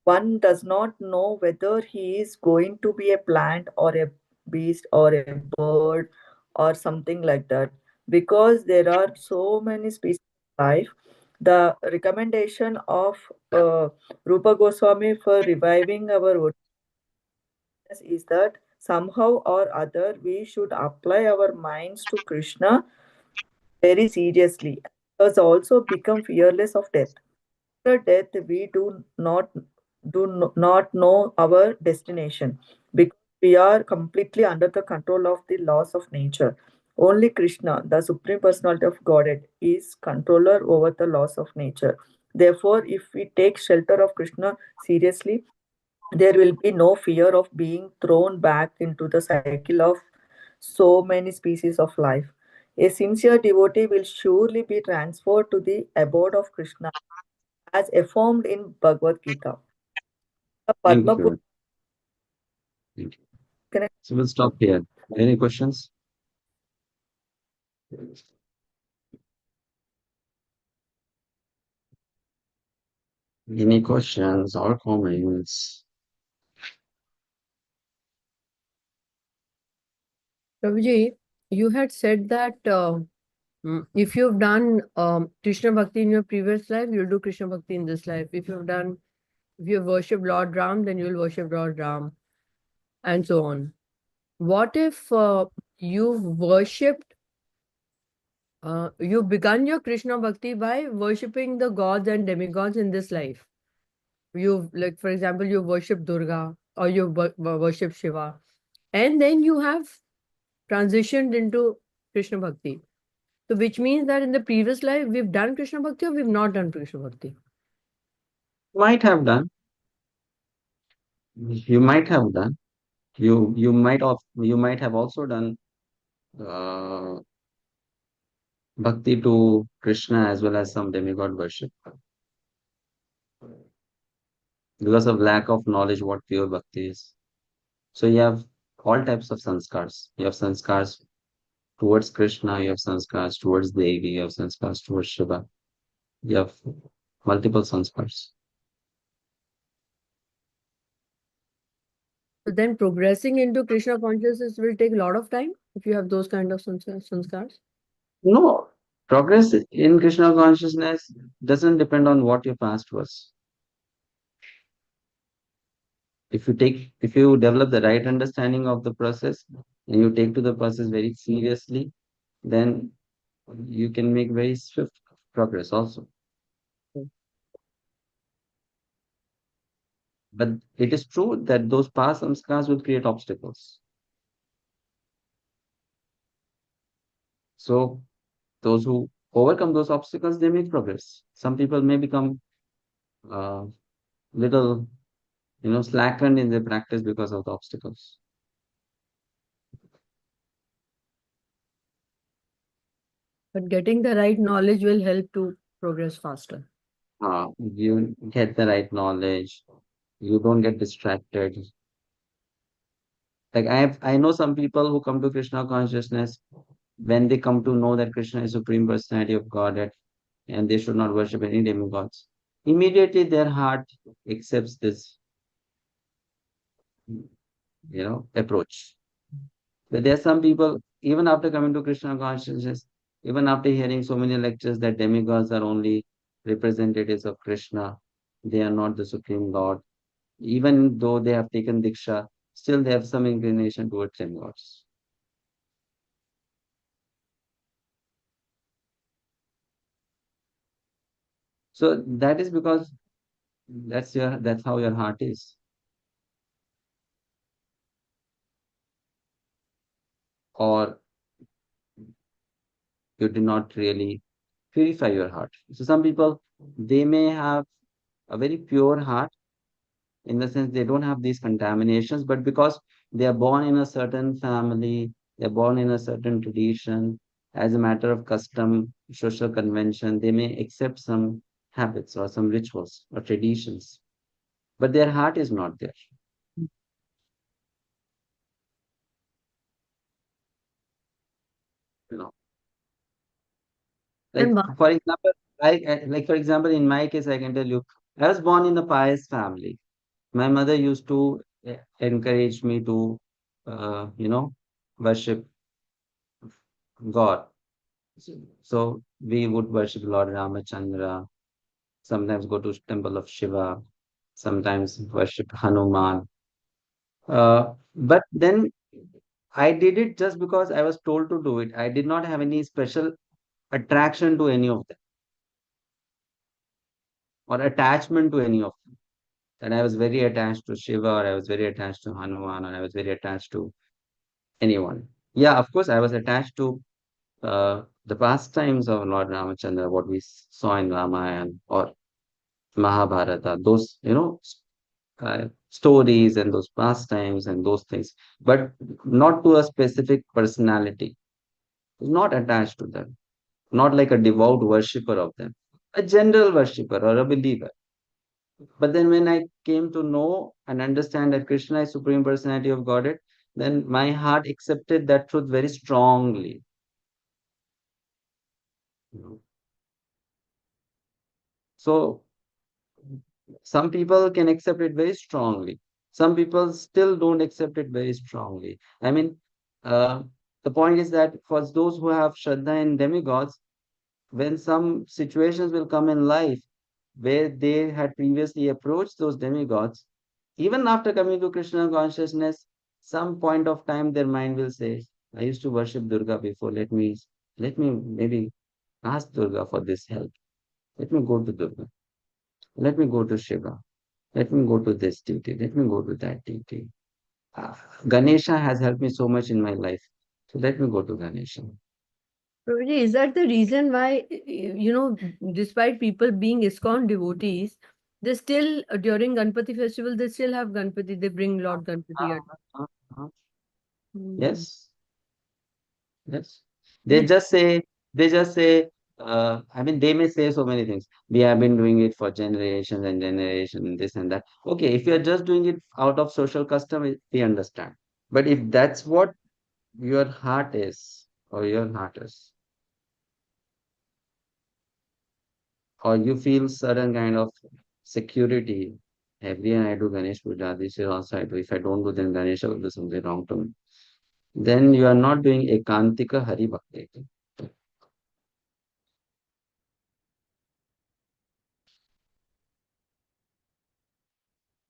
One does not know whether he is going to be a plant or a beast or a bird or something like that, because there are so many species of life. The recommendation of Rupa Goswami for reviving our awareness is that somehow or other we should apply our minds to Krishna very seriously, thus also become fearless of death. After death, we do not know our destination, because we are completely under the control of the laws of nature. Only Krishna, the Supreme Personality of Godhead, is controller over the laws of nature. Therefore, if we take shelter of Krishna seriously, there will be no fear of being thrown back into the cycle of so many species of life. A sincere devotee will surely be transferred to the abode of Krishna, as affirmed in Bhagavad Gita. Thank Padma you. Thank you. Can I- So we'll stop here. Any questions? Any questions or comments? Prabhuji, you had said that if you've done Krishna Bhakti in your previous life, you'll do Krishna Bhakti in this life. If you've worshipped Lord Ram, then you'll worship Lord Ram, and so on. What if you've worshipped, you've begun your Krishna Bhakti by worshipping the gods and demigods in this life? You've, like, for example, you worship Durga or you worship Shiva, and then you have transitioned into Krishna Bhakti. So, which means that in the previous life, we've done Krishna Bhakti or we've not done Krishna Bhakti. Might have done. You might have done. You might have also done uh, bhakti to Krishna as well as some demigod worship because of lack of knowledge what pure bhakti is. So you have all types of sanskars. You have sanskars towards Krishna, you have sanskars towards Devi, you have sanskars towards Shiva. You have multiple sanskars. So then progressing into Krishna consciousness will take a lot of time if you have those kind of sanskars. No, progress in Krishna consciousness doesn't depend on what your past was. If you develop the right understanding of the process and you take to the process very seriously, then you can make very swift progress also. But it is true that those past samskars will create obstacles. So those who overcome those obstacles, they make progress. Some people may become little, slackened in their practice because of the obstacles. But getting the right knowledge will help to progress faster. You get the right knowledge. You don't get distracted. Like I know some people who come to Krishna consciousness when they come to know that Krishna is Supreme Personality of Godhead and they should not worship any demigods. Immediately their heart accepts this, approach. But there are some people, even after coming to Krishna consciousness, even after hearing so many lectures that demigods are only representatives of Krishna, they are not the Supreme Lord. Even though they have taken Diksha, still they have some inclination towards demigods. So that is because that's how your heart is. Or you do not really purify your heart. So some people, they may have a very pure heart in the sense they don't have these contaminations, but because they are born in a certain family, they're born in a certain tradition, as a matter of custom, social convention, they may accept some habits or some rituals or traditions, but their heart is not there. You know, like And for example, for example, in my case, I can tell you, I was born in a pious family. My mother used to encourage me to, worship God. So we would worship Lord Ramachandra, sometimes go to temple of Shiva, sometimes worship Hanuman. But then I did it just because I was told to do it. I did not have any special attraction to any of them or attachment to any of them. And I was very attached to Shiva, or I was very attached to Hanuman, or I was very attached to anyone. Yeah, of course, I was attached to the pastimes of Lord Ramachandra, what we saw in Ramayana or Mahabharata, those, stories and those pastimes and those things, but not to a specific personality, not attached to them, not like a devout worshipper of them, a general worshipper or a believer. But then when I came to know and understand that Krishna is Supreme Personality of Godhead, then my heart accepted that truth very strongly. So some people can accept it very strongly. Some people still don't accept it very strongly. I mean, uh, the point is that for those who have Shraddha in demigods, when some situations will come in life where they had previously approached those demigods, even after coming to Krishna consciousness, some point of time their mind will say, I used to worship Durga before. Let me maybe ask Durga for this help. Let me go to Durga. Let me go to Shiva. Let me go to this duty. Let me go to that duty. Uh, Ganesha has helped me so much in my life. So let me go to Ganesha. Prabhuji, is that the reason why, despite people being iskcon devotees, they still, during Ganpati festival, they still have Ganpati, they bring Lord Ganpati at Uh, uh, Hmm. Yes, yes. Which, They just say, I mean, they may say so many things. We have been doing it for generations and generations, this and that. Okay, if you're just doing it out of social custom, we understand. But if that's what your heart is, or your heart is, or you feel certain kind of security. Every year I do Ganesh Puja, this year also I do. If I don't do, then Ganesha will do something wrong to me. Then you are not doing Ekantika Hari Bhakti.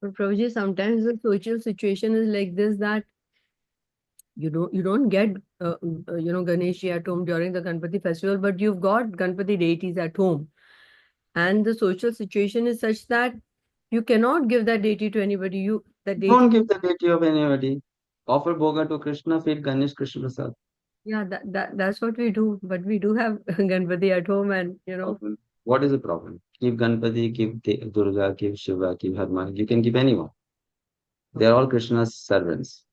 Prabhuji, sometimes the social situation is like this, that you don't get Ganesh at home during the Ganpati festival, but you've got Ganpati deities at home, and the social situation is such that you cannot give that deity to anybody. That Don't deity, give the deity of anybody. Offer Bhoga to Krishna, feed Ganesh Krishna Prasad. yeah, that's what we do. But we do have Ganpati at home, and Problem. What is the problem? Give Ganpati, give Durga, give Shiva, give Hanuman. You can give anyone. They are all Krishna's servants.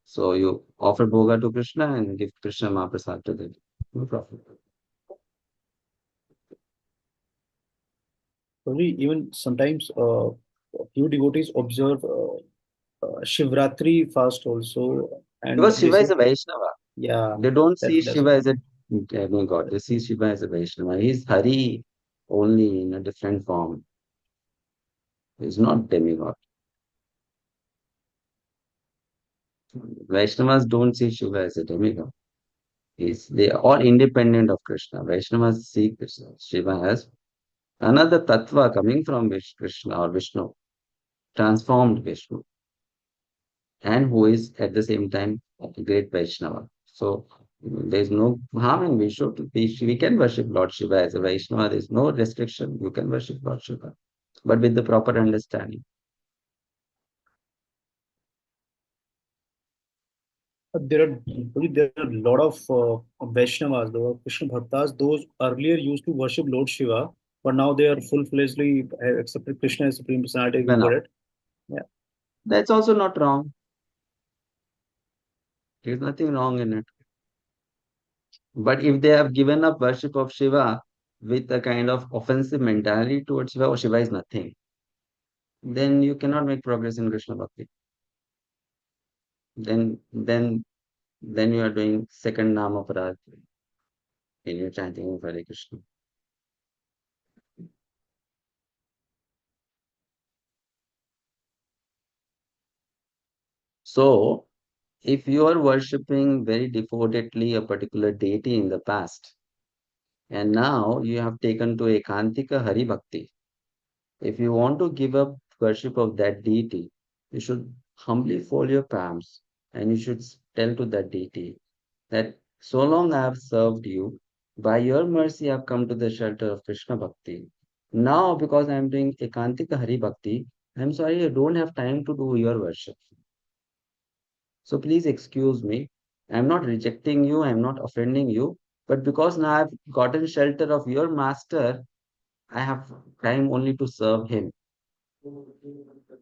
So you offer Bhoga to Krishna and give Krishna Mahaprasad to them. No problem. Probably even sometimes a few devotees observe Shivratri fast also, and Because they Shiva say, is a Vaishnava. yeah, They don't see that's Shiva as a demigod. They see Shiva as a Vaishnava. He's Hari only in a different form. He's not demigod. Vaishnavas don't see Shiva as a demigod. They are all independent of Krishna. Vaishnavas see Krishna, Shiva as another tattva coming from Krishna or Vishnu, transformed Vishnu, and who is at the same time a great Vaishnava. So there's no harm in we can worship Lord Shiva as a Vaishnava. There's no restriction. You can worship Lord Shiva, but with the proper understanding. there are a lot of Vaishnavas, there are Krishna Bhaktas. Those earlier used to worship Lord Shiva, but now they are full-fledgedly accepted Krishna as Supreme Personality of Given up. Godhead. Yeah. That's also not wrong. There's nothing wrong in it. But if they have given up worship of Shiva with a kind of offensive mentality towards Shiva, or Shiva is nothing, then you cannot make progress in Krishna Bhakti. Then you are doing second Nama Parad in your chanting of Hare Krishna. So, if you are worshipping very devotedly a particular deity in the past, and now you have taken to Ekantika Hari Bhakti, if you want to give up worship of that deity, you should humbly fold your palms and you should tell to that deity that so long I have served you, by your mercy I have come to the shelter of Krishna Bhakti. Now, because I am doing Ekantika Hari Bhakti, I am sorry I don't have time to do your worship. So please excuse me. I am not rejecting you, I am not offending you, but because now I have gotten shelter of your master, I have time only to serve him.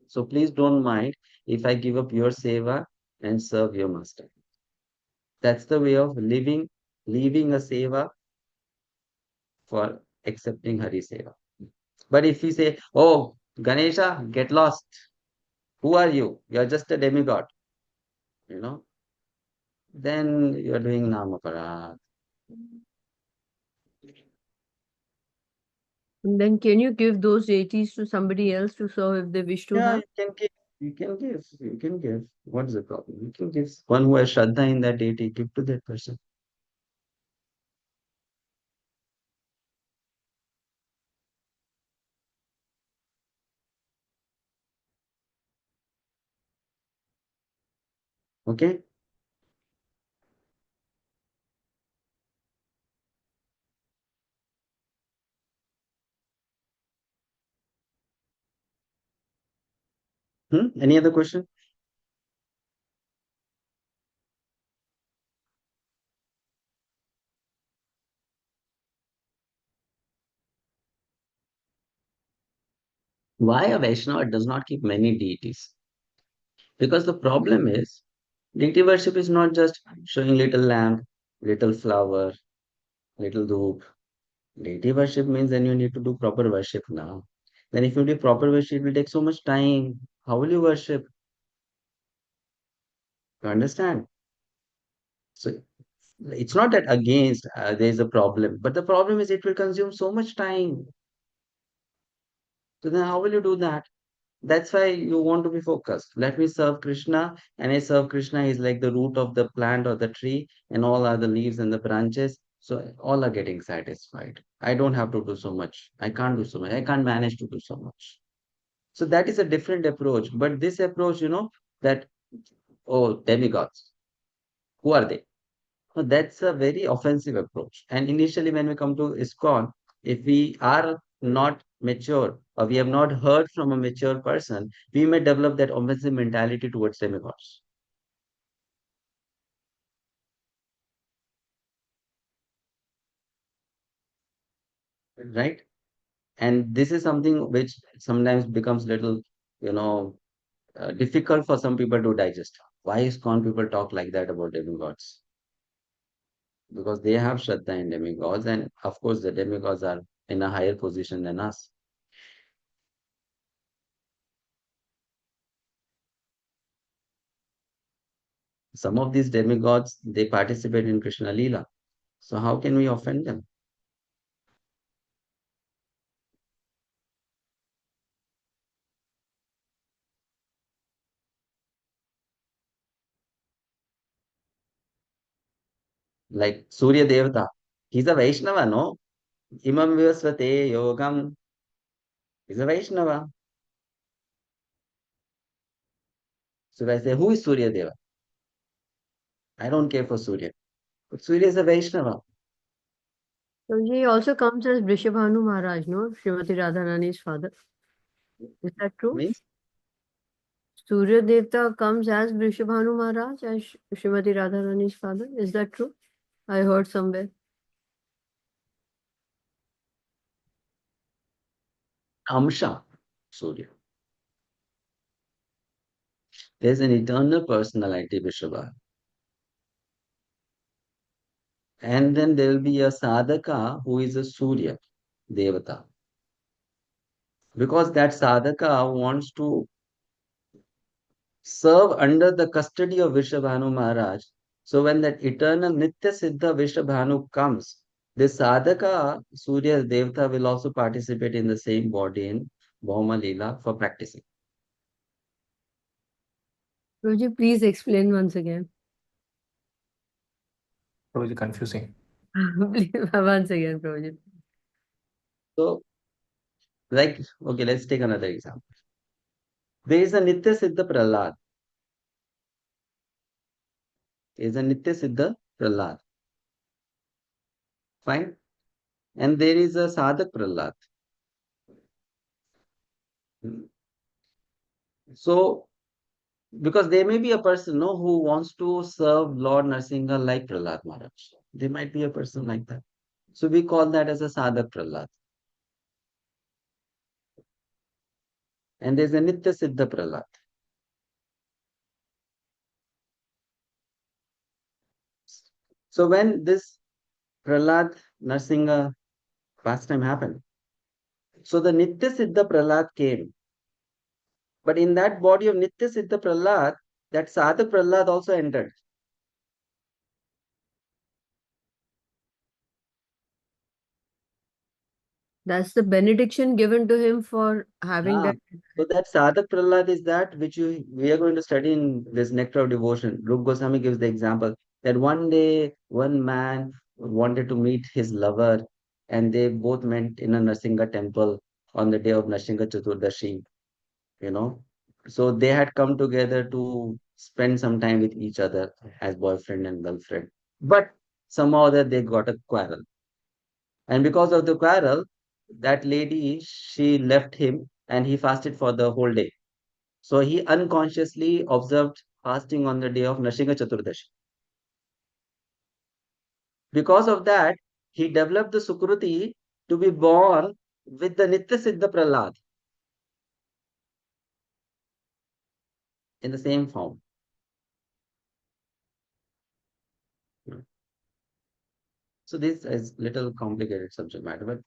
So please don't mind if I give up your seva and serve your master. That's the way of leaving a seva for accepting Hari seva. But if you say, oh, Ganesha, get lost. Who are you? You're just a demigod. You know, then you're doing Namaparad. And then can you give those deities to somebody else to serve if they wish to Yeah, have? you can give. What's the problem? You can give. One who has Shraddha in that deity, give to that person. Okay? Any other question? Why a Vaishnava does not keep many deities? Because the problem is, deity worship is not just showing little lamp, little flower, little dhoop. Deity worship means then you need to do proper worship now. Then if you do proper worship, it will take so much time. How will you worship? You understand? So it's not that against there is a problem, but the problem is it will consume so much time. So then how will you do that? That's why you want to be focused. Let me serve Krishna, and I serve Krishna is like the root of the plant or the tree, and all are the leaves and the branches. So all are getting satisfied. I don't have to do so much. I can't do so much. I can't manage to do so much. So that is a different approach. But this approach, that, oh, demigods, who are they? So that's a very offensive approach. And initially, when we come to iskcon, if we are not mature or we have not heard from a mature person, we may develop that offensive mentality towards demigods, right? And this is something which sometimes becomes little, you know, difficult for some people to digest. Why iskcon people talk like that about demigods? Because they have Shraddha in demigods, and of course, the demigods are in a higher position than us. Some of these demigods, they participate in Krishna Leela. So how can we offend them? Like Surya Devata, he's a Vaishnava, no? Imam Vivasvate Yogam, he's a Vaishnava. So if I say, who is Surya Deva? I don't care for Surya. But Surya is a Vaishnava. So he also comes as Vrishabhanu Maharaj, no? Srimati Radharani's father. Is that true? Means, Surya Devta comes as Vrishabhanu Maharaj as Srimati Radharani's father. Is that true? I heard somewhere. Amsha, Surya. There's an eternal personality, Vishwabha. And then there will be a sadhaka who is a Surya Devata. Because that sadhaka wants to serve under the custody of Vrishabhanu Maharaj. So when that eternal Nitya Siddha Vrishabhanu comes, this sadhaka, Surya Devata, will also participate in the same body in Bhauma Leela for practicing. Prabhuji, please explain once again. Probably confusing. Please, once again, Prabhuji. So, like, okay, let's take another example. There is a Nitya Siddha Prahlad. There is a Nitya Siddha Prahlad. Fine. And there is a Sadhak Prahlad. So, because there may be a person no, who wants to serve Lord Narsinga like Prahlad Maharaj. There might be a person like that. So we call that as a Sadhak Prahlad. And there's a Nitya Siddha Prahlad. So when this Prahlad Narsinga pastime happened, So the Nitya Siddha Prahlad came. But in that body of Nitya Siddha Prahlad, that Sadhak Prahlad also entered. That's the benediction given to him for having that. So that Sadhak Prahlad is that which we are going to study in this Nectar of Devotion. Rupa Goswami gives the example that one day one man wanted to meet his lover and they both met in a Nrsimha temple on the day of Nrsimha Chaturdashi, you know. So they had come together to spend some time with each other as boyfriend and girlfriend. But somehow that they got a quarrel. And because of the quarrel, that lady, she left him and he fasted for the whole day. So he unconsciously observed fasting on the day of Nrsimha Chaturdashi. Because of that, he developed the Sukruti to be born with the Nitya Siddha Prahlad in the same form. So this is little complicated subject matter, but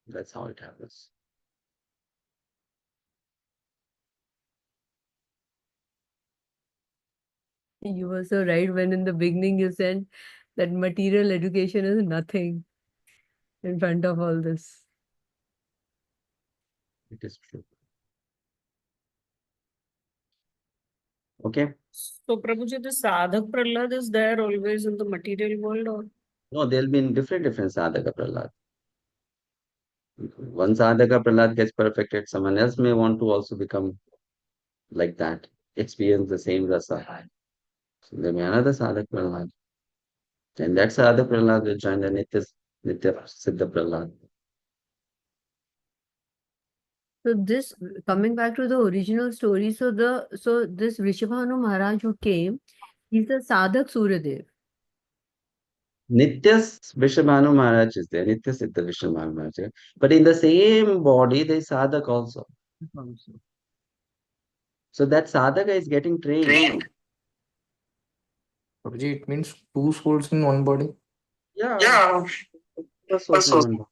that's how it happens. You were so right when in the beginning you said that material education is nothing in front of all this. It is true. Okay. So Prabhuji, the Sadhak Prahlad is there always in the material world, or? No, there'll be in different sadhaka prahlad. One sadhaka prahlad gets perfected, someone else may want to also become like that, experience the same rasa. So there may another sadhaka prahlad. And that sadhaka prahlad will join the Nitya Siddha prahlad. So this, coming back to the original story, so this Vrishabhanu Maharaj who came, he's the Sadhak Suryadev. Nitya Vrishabhanu Maharaj is there, Nitya Siddha Vrishabhanu Maharaj. But in the same body, there is sadhak also. So that sadhaka is getting trained. Prabhuji, it means two souls in one body. Yeah. First also in one body.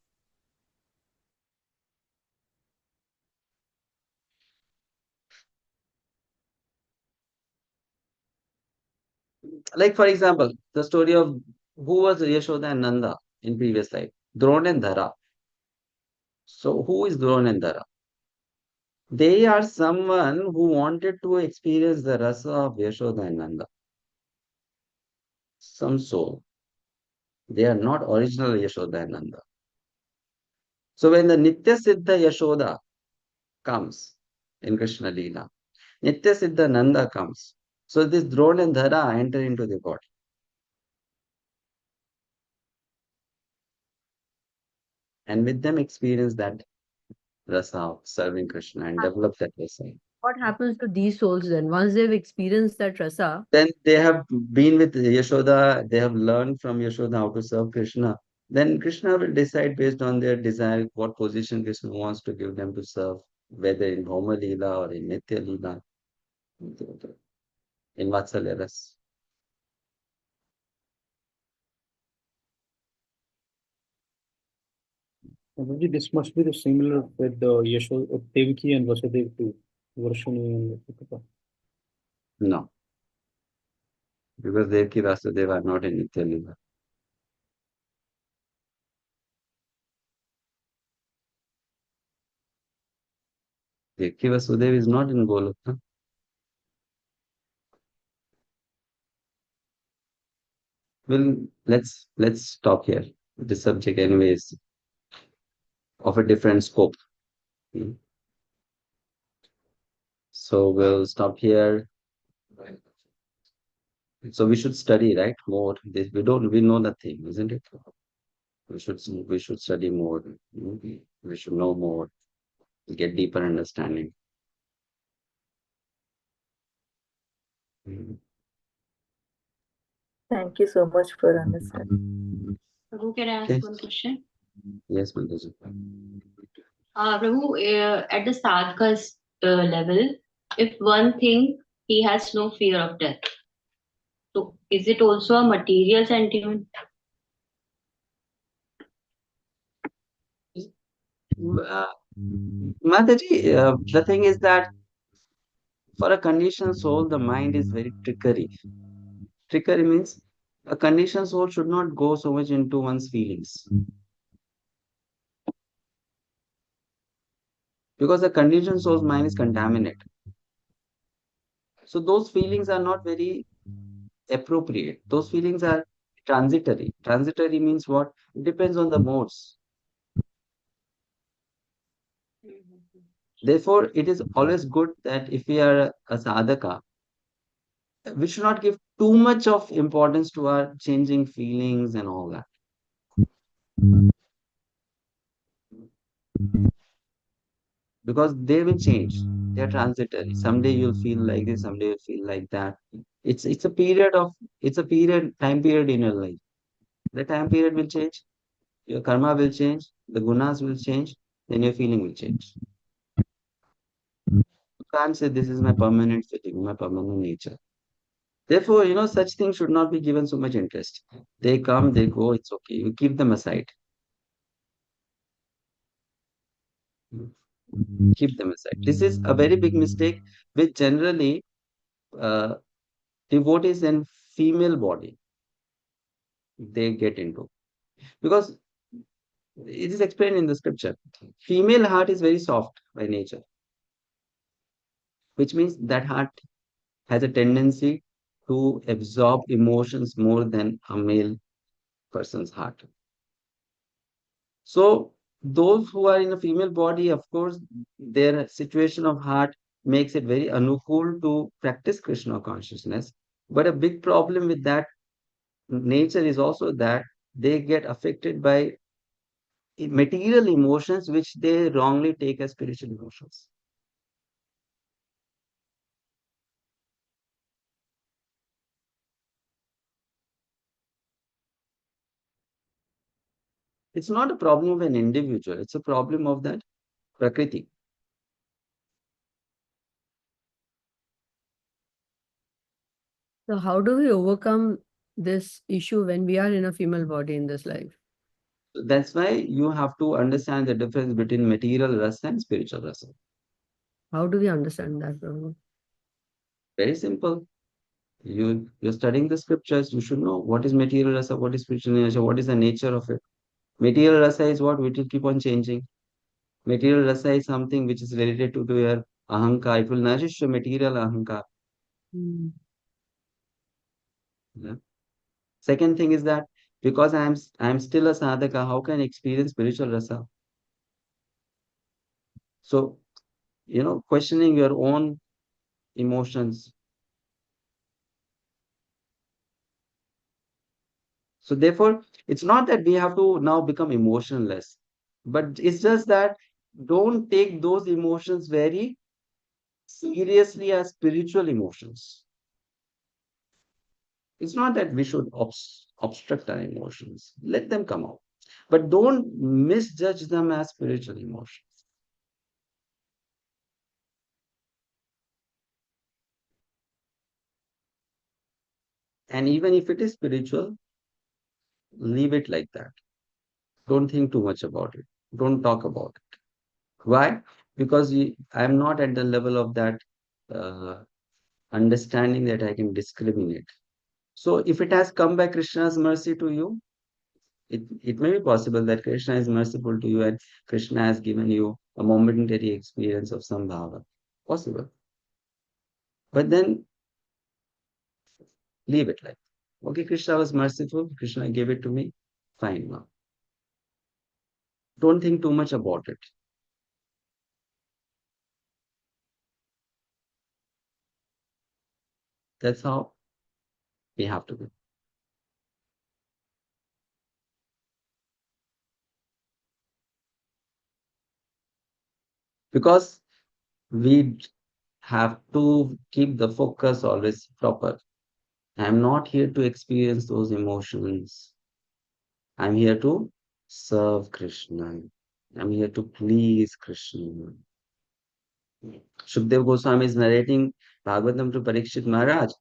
Like for example, the story of who was Yashoda and Nanda in previous life? Drona and Dhara. So who is Drona and Dhara? They are someone who wanted to experience the rasa of Yashoda and Nanda. Some soul. They are not original Yashoda and Nanda. So when the Nitya Siddha Yashoda comes in Krishna Leela, Nitya Siddha Nanda comes. So this Drona and Dhara enter into the body. And with them experience that rasa of serving Krishna and develop that rasa. What happens to these souls then? Once they've experienced that rasa, Then they have been with Yashoda, they have learned from Yashoda how to serve Krishna. Then Krishna will decide based on their desire what position Krishna wants to give them to serve, whether in Bhoma Leela or in Nitya Leela, in Vatsalya Ras. Prabhuji, this must be the similar with the Devaki and Vasudev too. Varshini and Deepika. No, because Devaki Vasudeva are not in Nitya Leela. Devaki Vasudeva is not in Goloka. Well, let's stop here. This subject anyway is of a different scope. So we'll stop here. So we should study, right? More. This we know nothing, isn't it? We should study more. We should know more. Get deeper understanding. Thank you so much for understanding. Prabhu, can I ask Okay. one question? Yes, Mandaji. Prabhu, at the sadhaka's level, if one thing he has no fear of death, so is it also a material sentiment? Mataji, the thing is that for a conditioned soul, the mind is very trickery. Trickery means a conditioned soul should not go so much into one's feelings. Because the conditioned soul's mind is contaminated. So those feelings are not very appropriate. Those feelings are transitory. Transitory means what? It depends on the modes. Therefore, it is always good that if we are a sadhaka, we should not give too much of importance to our changing feelings and all that. Because they will change. They are transitory. Someday you'll feel like this, someday you'll feel like that. It's a period of time period in your life. The time period will change, your karma will change, the gunas will change, then your feeling will change. You can't say this is my permanent feeling, my permanent nature. Therefore, such things should not be given so much interest. They come, they go, it's okay. You keep them aside. Keep them aside. This is a very big mistake which generally uh, devotees in female body they get into. Because it is explained in the scripture. Female heart is very soft by nature, which means that heart has a tendency to absorb emotions more than a male person's heart. So those who are in a female body, of course, their situation of heart makes it very anukul to practice Krishna consciousness. But a big problem with that nature is also that they get affected by material emotions which they wrongly take as spiritual emotions. It's not a problem of an individual, it's a problem of that Prakriti. So how do we overcome this issue when we are in a female body in this life? That's why you have to understand the difference between material rasa and spiritual rasa. How do we understand that, Prabhu? Very simple. You're studying the scriptures, you should know what is material rasa, what is spiritual rasa, what is the nature of it. Material rasa is what? Which will keep on changing. Material rasa is something which is related to your ahankar. It will nourish your material ahankar. Mm. Yeah. Second thing is that because I'm still a sadhaka, how can I experience spiritual rasa? So, questioning your own emotions. So therefore, it's not that we have to now become emotionless, but it's just that don't take those emotions very seriously as spiritual emotions. It's not that we should obstruct our emotions. Let them come out. But don't misjudge them as spiritual emotions. And even if it is spiritual, leave it like that. Don't think too much about it. Don't talk about it. Why? Because I'm not at the level of that uh, understanding that I can discriminate. So if it has come by Krishna's mercy to you, it may be possible that Krishna is merciful to you and Krishna has given you a momentary experience of some bhava. Possible. But then leave it like, okay, Krishna was merciful, Krishna gave it to me, fine now. Don't think too much about it. That's how we have to be. Because we have to keep the focus always proper. I'm not here to experience those emotions. I'm here to serve Krishna. I'm here to please Krishna. Shukdev Goswami is narrating Bhagavatam to Parikshit Maharaj.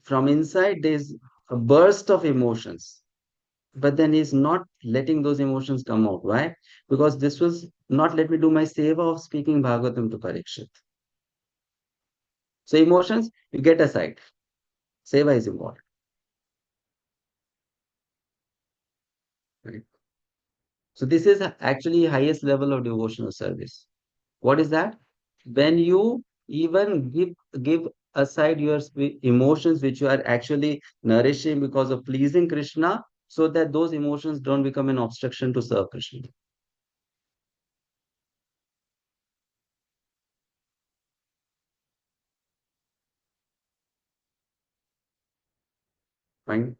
From inside, there's a burst of emotions. But then he's not letting those emotions come out. Why? Because this was not let me do my seva of speaking Bhagavatam to Parikshit. So emotions, you get aside. Seva is important. Right? So this is actually highest level of devotional service. What is that? When you even give aside your emotions which you are actually nourishing because of pleasing Krishna, so that those emotions don't become an obstruction to serve Krishna. Fine.